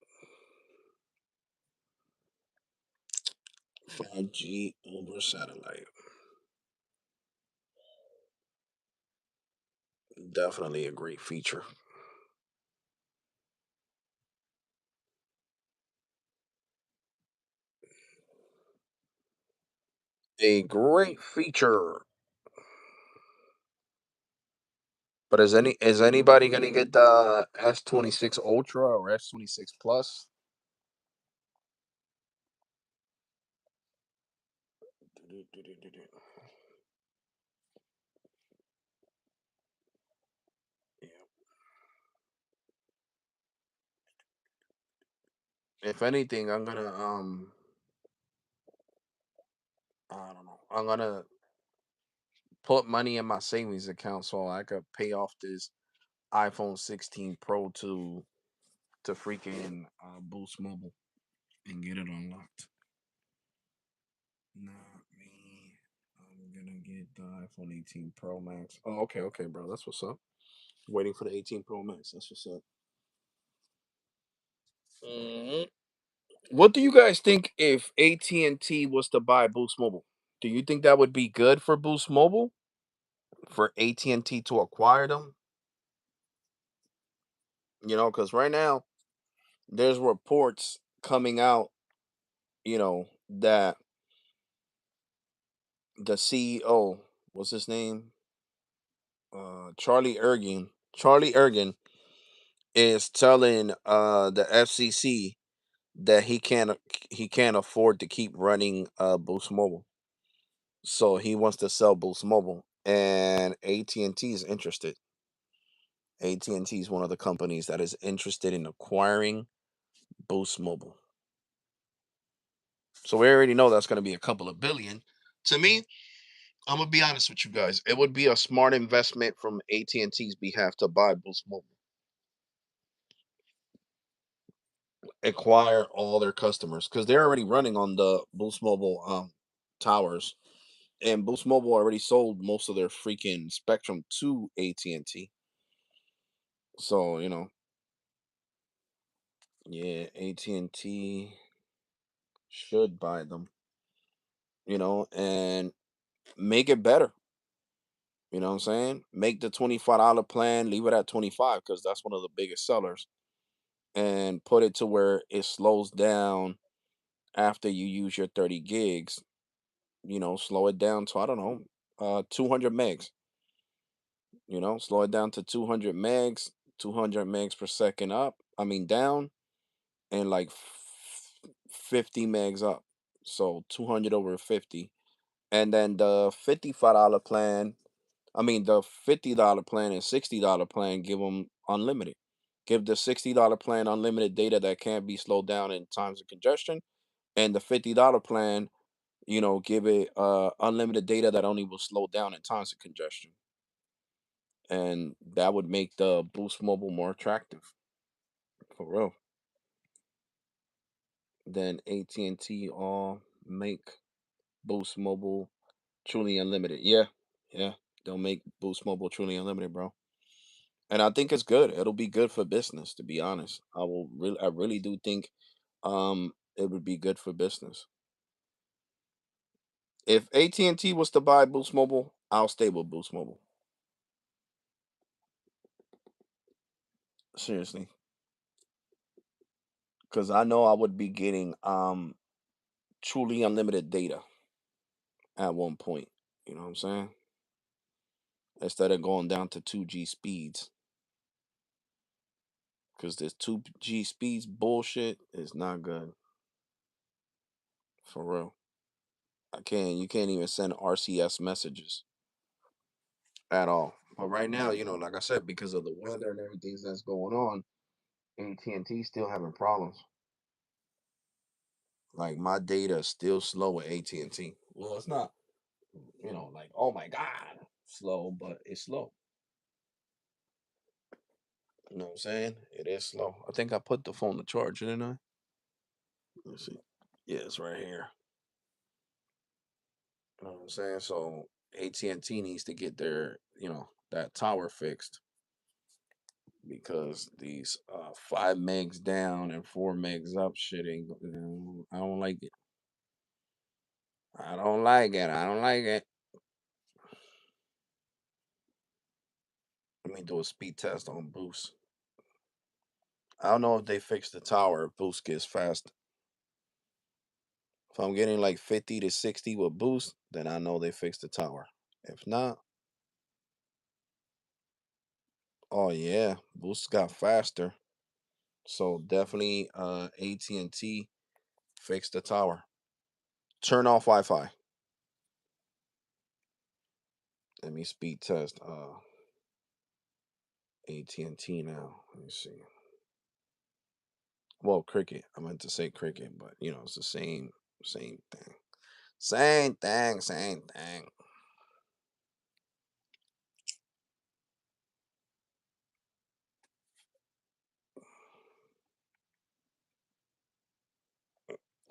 5G over satellite. Definitely a great feature. A great feature. But is anybody gonna get the S26 Ultra or S26 Plus? Yeah. If anything, I'm gonna I don't know. I'm gonna put money in my savings account so I could pay off this iPhone 16 Pro to freaking Boost Mobile and get it unlocked. Not me. I'm gonna get the iPhone 18 Pro Max. Oh, okay, okay, bro. That's what's up. Waiting for the 18 Pro Max. That's what's up. Mhm. What do you guys think if AT&T was to buy Boost Mobile? Do you think that would be good for Boost Mobile for AT&T to acquire them? Because right now there's reports coming out, that the CEO, what's his name, Charlie Ergen is telling the FCC that he can't afford to keep running Boost Mobile, so he wants to sell Boost Mobile, and AT&T is interested. AT&T is one of the companies that is interested in acquiring Boost Mobile. So we already know that's going to be a couple of billion. To me, I'm gonna be honest with you guys. It would be a smart investment from AT&T's behalf to buy Boost Mobile, acquire all their customers because they're already running on the Boost Mobile towers, and Boost Mobile already sold most of their freaking spectrum to AT&T. So yeah, AT&T should buy them, and make it better. You know what I'm saying? Make the $25 plan, leave it at 25 because that's one of the biggest sellers, and put it to where it slows down after you use your 30 gigs. Slow it down to, I don't know, 200 megs. Slow it down to 200 megs, 200 megs per second up. I mean down, and like 50 megs up. So 200 over 50. And then the $55 plan, I mean the $50 plan and $60 plan, give them unlimited. Give the $60 plan unlimited data that can't be slowed down in times of congestion, and the $50 plan, give it unlimited data that only will slow down in times of congestion. And that would make the Boost Mobile more attractive, for real. Then AT&T all make Boost Mobile truly unlimited. Yeah, yeah, they'll make Boost Mobile truly unlimited, bro. And I think it's good. It'll be good for business, to be honest. I really do think it would be good for business. If AT&T was to buy Boost Mobile, I'll stay with Boost Mobile. Seriously, because I know I would be getting truly unlimited data at one point. You know what I'm saying? Instead of going down to 2G speeds, because this 2G speeds bullshit is not good, for real. You can't even send RCS messages at all. But right now, like I said, because of the weather and everything that's going on, AT&T still having problems. Like my data is still slow with AT&T. Well, it's not, like, oh my god, slow, but it's slow. You know what I'm saying? It is slow. I think I put the phone to charge, didn't I? Let's see. Yeah, it's right here. You know what I'm saying? So AT&T needs to get their, that tower fixed, because these 5 megs down and 4 megs up shit ain't. I don't like it. I don't like it. I don't like it. Let me do a speed test on Boost. I don't know if they fixed the tower. If Boost gets fast. If I'm getting like 50 to 60 with Boost, then I know they fixed the tower. If not, oh yeah, Boost got faster. So definitely AT&T fixed the tower. Turn off Wi-Fi. Let me speed test AT&T now. Let me see. Well, Cricket. I meant to say Cricket, but it's the same thing. Same thing, same thing.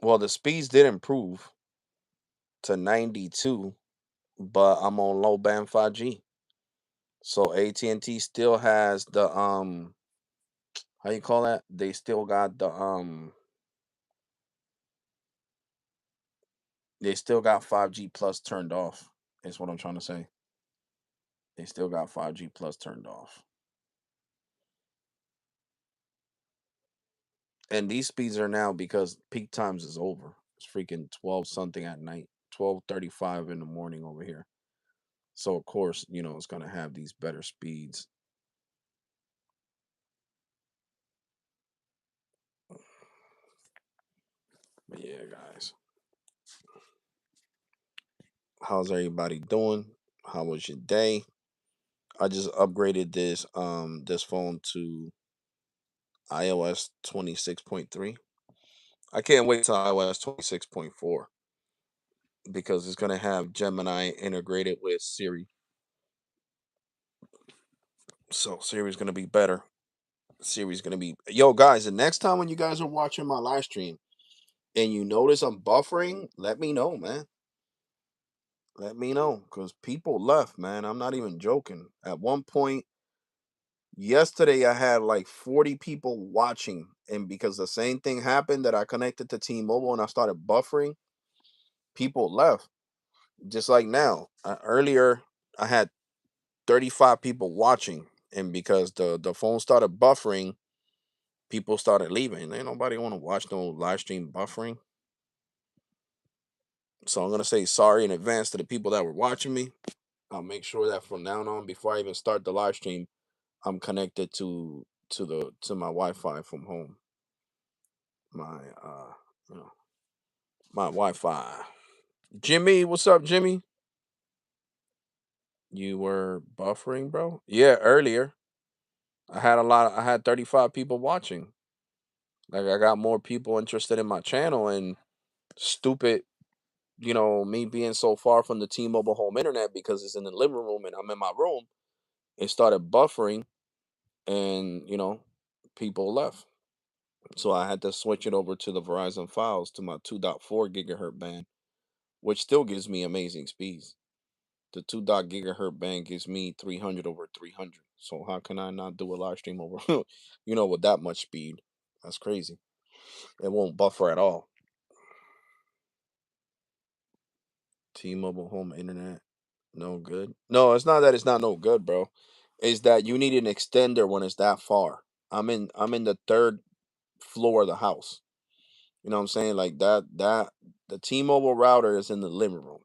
Well, the speeds did improve to 92, but I'm on low band 5G. So AT&T still has the how you call that? They still got the they still got 5G plus turned off. Is what I'm trying to say. They still got 5G plus turned off. And these speeds are now because peak times is over. It's freaking 12 something at night, 12:35 in the morning over here. So of course, it's gonna have these better speeds. But yeah, guys, how's everybody doing? How was your day? I just upgraded this phone to iOS 26.3. I can't wait till iOS 26.4 because it's gonna have Gemini integrated with Siri. So Siri's gonna be better. Siri's gonna be yo guys. The next time when you guys are watching my live stream and you notice I'm buffering, let me know, man. Let me know because people left, man. I'm not even joking. At one point yesterday, I had like 40 people watching, and because the same thing happened that I connected to T-Mobile and I started buffering, people left. Just like now, earlier I had 35 people watching, and because the phone started buffering, people started leaving. Ain't nobody want to watch no live stream buffering. So I'm gonna say sorry in advance to the people that were watching me. I'll make sure that from now on, before I even start the live stream, I'm connected to my Wi-Fi from home. My you know my Wi-Fi. Jimmy, what's up, Jimmy? You were buffering, bro? Yeah, earlier. I had 35 people watching. Like I got more people interested in my channel and stupid, me being so far from the T-Mobile home internet because it's in the living room and I'm in my room, it started buffering and, people left. So I had to switch it over to the Verizon Files to my 2.4 gigahertz band, which still gives me amazing speeds. The 2 gigahertz band gives me 300 over 300. So how can I not do a live stream over, with that much speed? That's crazy. It won't buffer at all. T-Mobile home internet, no good. No, it's not that it's not no good, bro. It's that you need an extender when it's that far. I'm in the third floor of the house. You know what I'm saying? Like that the T-Mobile router is in the living room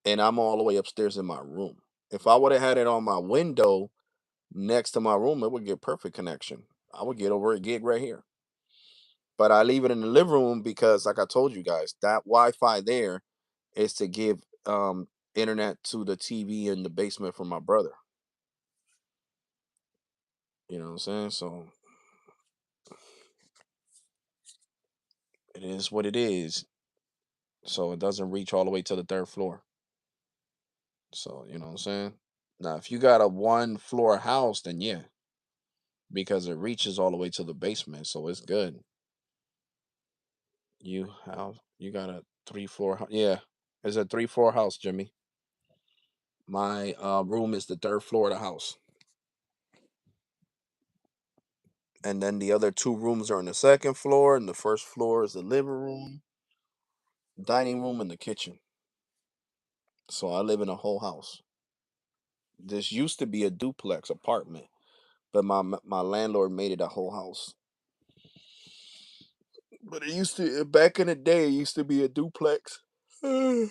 and I'm all the way upstairs in my room. If I would have had it on my window next to my room, it would get perfect connection. I would get over a gig right here. But I leave it in the living room because, like I told you guys, that Wi-Fi there is to give internet to the TV in the basement for my brother. You know what I'm saying? So it is what it is. So it doesn't reach all the way to the third floor. So you know what I'm saying? Now, if you got a one floor house, then yeah, because it reaches all the way to the basement, so it's good. You got a 3 floor yeah. It's a 3 floor house, Jimmy. My room is the third floor of the house. And then the other two rooms are on the second floor, and the first floor is the living room, dining room, and the kitchen. So I live in a whole house. This used to be a duplex apartment, but my landlord made it a whole house. But it used to back in the day, it used to be a duplex. Yep.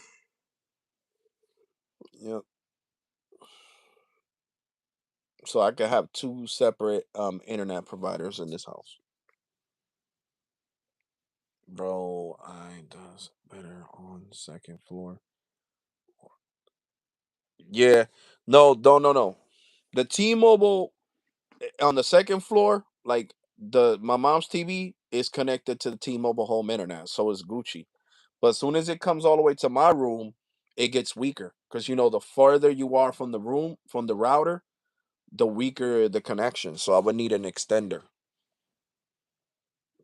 So I could have two separate internet providers in this house. Bro, I does better on second floor. Yeah. No, no. The T-Mobile on the second floor, like the my mom's TV is connected to the T-Mobile home internet, so it's Gucci. But as soon as it comes all the way to my room, it gets weaker because the farther you are from the room from the router, the weaker the connection. So I would need an extender,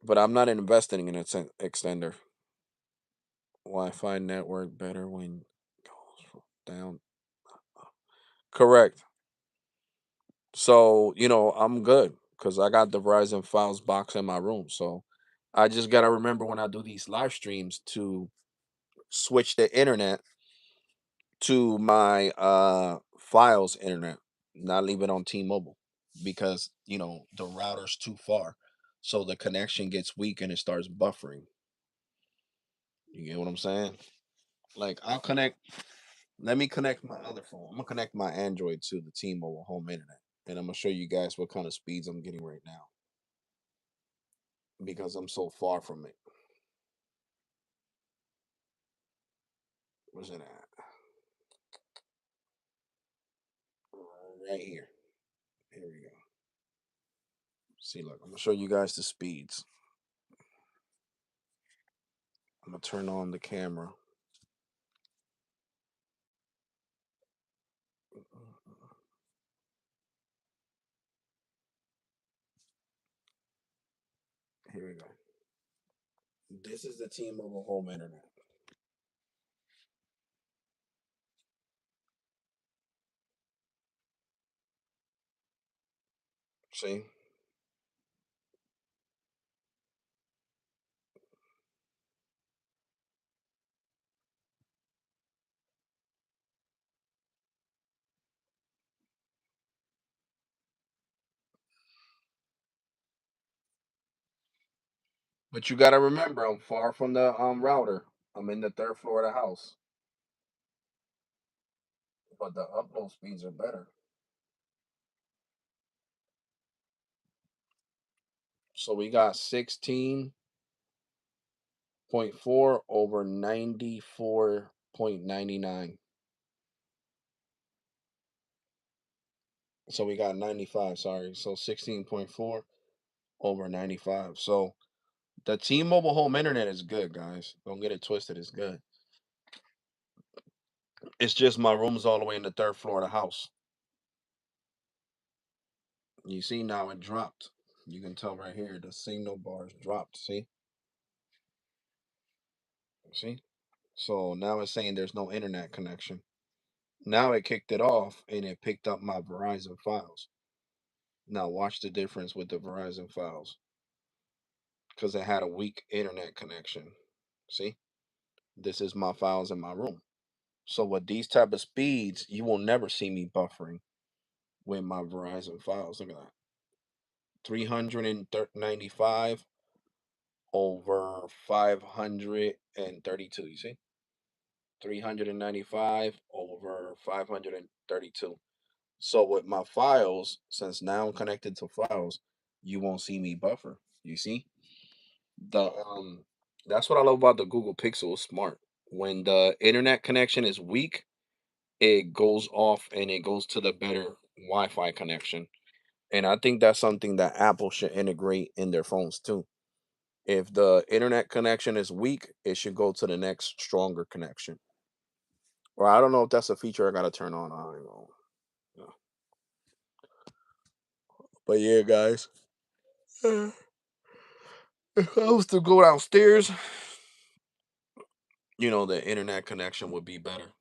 but I'm not investing in an extender. Wi-Fi network better when goes down. Correct. So, I'm good because I got the Verizon Files box in my room. So I just got to remember when I do these live streams to switch the internet to my Files internet, not leave it on T-Mobile because, the router's too far. So the connection gets weak and it starts buffering. You get what I'm saying? Like let me connect my other phone. I'm gonna connect my Android to the T-Mobile home internet, and I'm gonna show you guys what kind of speeds I'm getting right now because I'm so far from it. Where's it at? right here. Here we go. See, look, I'm gonna show you guys the speeds. I'm gonna turn on the camera. Here we go. This is the T-Mobile home internet. See, but you gotta remember, I'm far from the router. I'm in the third floor of the house, but the upload speeds are better. So we got 16.4 over 94.99. So we got 95. Sorry, so 16.4 over 95. So the T-Mobile home internet is good, guys. Don't get it twisted. It's good. It's just my room's all the way in the third floor of the house. You see now it dropped. You can tell right here the signal bars dropped. See. So now it's saying there's no internet connection. Now it kicked it off and it picked up my Verizon files. Now watch the difference with the Verizon files because it had a weak internet connection. See, this is my files in my room. So with these type of speeds, you will never see me buffering with my Verizon files. Look at that. 395 over 532. You see? 395 over 532. So with my files, since now I'm connected to files, you won't see me buffer. You see? The That's what I love about the Google Pixel. It's smart. When the internet connection is weak, it goes off and it goes to the better Wi-Fi connection. And I think that's something that Apple should integrate in their phones too. If the internet connection is weak, it should go to the next stronger connection. Or I don't know if that's a feature I gotta turn on. I don't know. Yeah. But yeah, guys. If I was to go downstairs, the internet connection would be better.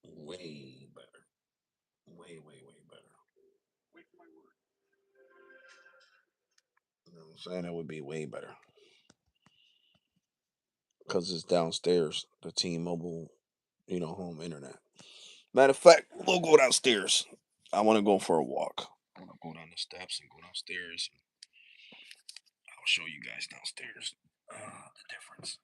Way better. Way, way, way better. You know what I'm saying? It would be way better. Because it's downstairs, the T-Mobile, home internet. Matter of fact, we'll go downstairs. I want to go for a walk. I want to go down the steps and go downstairs. I'll show you guys downstairs the difference.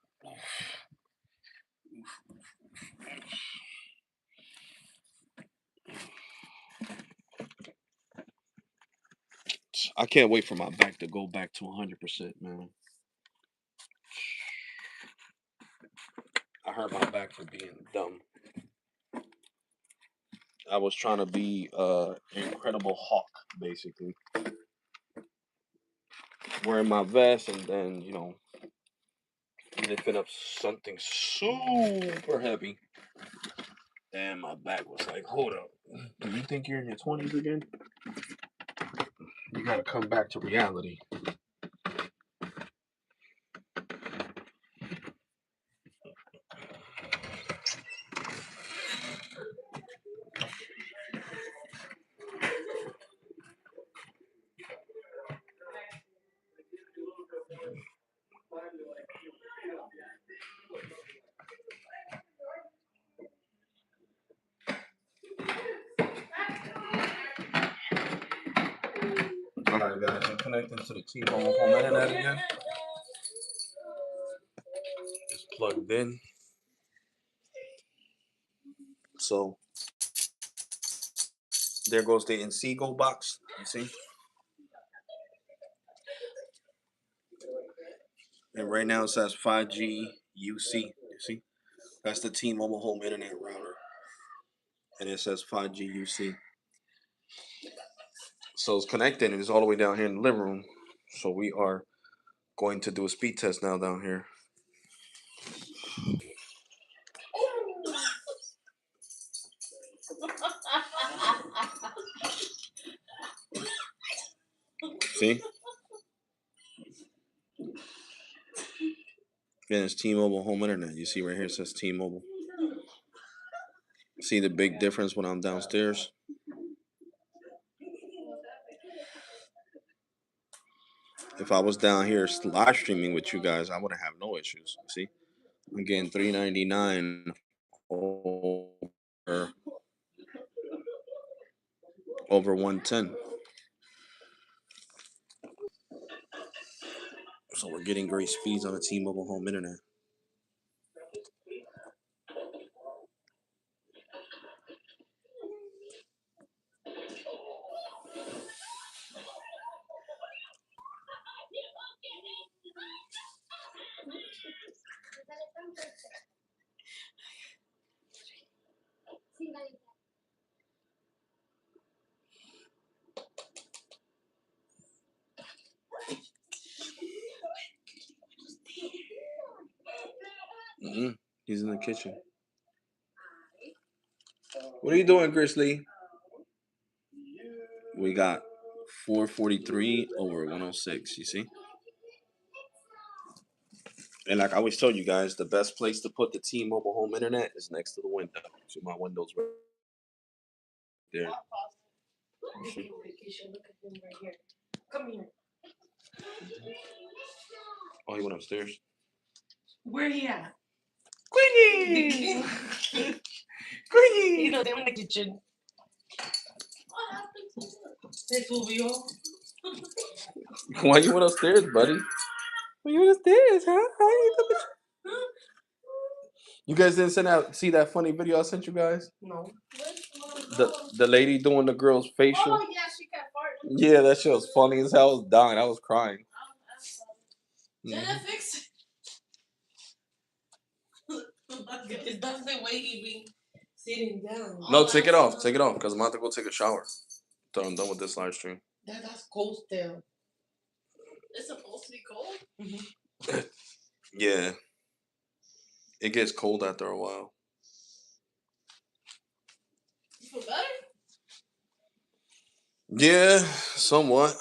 I can't wait for my back to go back to 100%, man. I hurt my back for being dumb. I was trying to be Incredible Hawk, basically, wearing my vest and then lifting up something super heavy. And my back was like, hold up, do you think you're in your 20s again? You gotta come back to reality. All right, guys, I'm connecting to the T-Mobile home internet again. It's plugged in. So there goes the Inseego box. You see? And right now it says 5G UC. You see? That's the T-Mobile home internet router. And it says 5G UC. So it's connected and it's all the way down here in the living room. So we are going to do a speed test now down here. See? Again, it's T-Mobile home internet. You see right here it says T-Mobile. See the big difference when I'm downstairs? If I was down here live streaming with you guys, I would have no issues. See? I'm getting $3.99 over 110. So we're getting great speeds on the T-Mobile home internet. He's in the kitchen. What are you doing, Grizzly? We got 443 over 106. You see? And like I always tell you guys, the best place to put the T-Mobile home internet is next to the window. See my window's right there. Oh, he went upstairs. Where he at? Queenie! Queenie! You know, they're in the kitchen. Se subió. Why you went upstairs, buddy? Why you went upstairs, huh? You guys didn't see that funny video I sent you guys? No. The lady doing the girl's facial. Oh, yeah, she got farted. Yeah, that shit was funny as hell. I was dying. I was crying. Did I fix it? That's the way he be sitting down. No, take it off. Take it off because I'm about to go take a shower. So I'm done with this live stream. That's cold still. It's supposed to be cold? Mm-hmm. Yeah. It gets cold after a while. You feel better? Yeah, somewhat.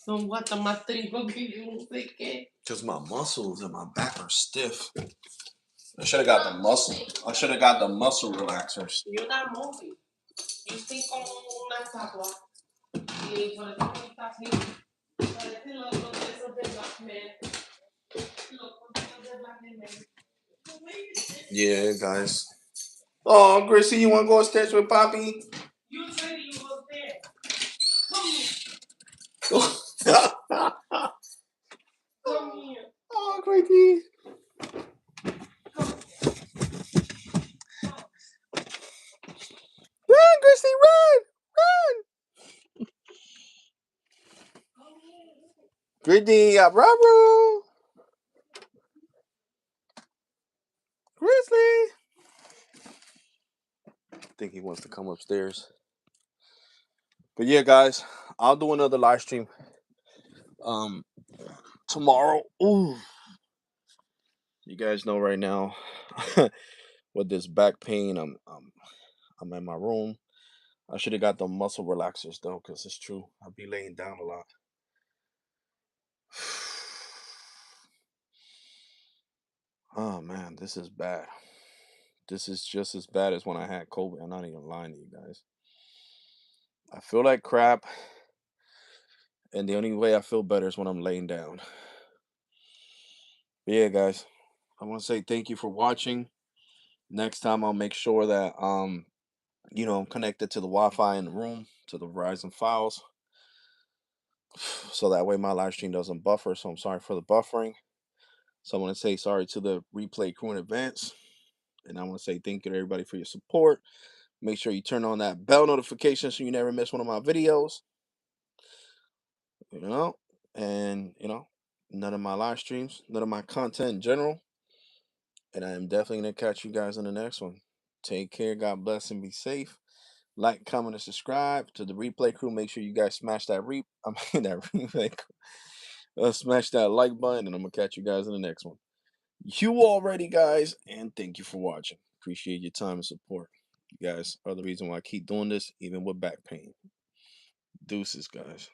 Somewhat más tengo que yo no sé qué. Because my muscles and my back are stiff. I should have got the muscle. I should have got the muscle relaxers. You're not moving. You think como una estatua. Y por eso no estás así. Parece loco de esos de Black Man. Loco de esos de Black Man. Yeah, guys. Oh, Gracie, you want to go upstairs with Poppy? You said you was there. Come here. Come here. Oh, Gracie. Run, Gracie, run! Run! Gracie, Rubber! Grizzly! I think he wants to come upstairs. But yeah, guys, I'll do another live stream tomorrow. Ooh. You guys know right now with this back pain, I'm in my room. I should have got the muscle relaxers though, because it's true. I'll be laying down a lot. Oh man, this is bad. This is just as bad as when I had COVID. I'm not even lying to you guys. I feel like crap, and the only way I feel better is when I'm laying down. But yeah, guys, I want to say thank you for watching. Next time, I'll make sure that I'm connected to the Wi-Fi in the room, to the Verizon files, so that way my live stream doesn't buffer. So I'm sorry for the buffering. So I want to say sorry to the replay crew in advance. And I want to say thank you to everybody for your support. Make sure you turn on that bell notification so you never miss one of my videos. You know, and none of my live streams, none of my content in general. And I am definitely gonna catch you guys in the next one. Take care, God bless, and be safe. Like, comment, and subscribe to the replay crew. Make sure you guys smash that I mean that replay. Smash that like button, and I'm gonna catch you guys in the next one. You already, guys, and thank you for watching. Appreciate your time and support. You guys are the reason why I keep doing this, even with back pain. Deuces, guys.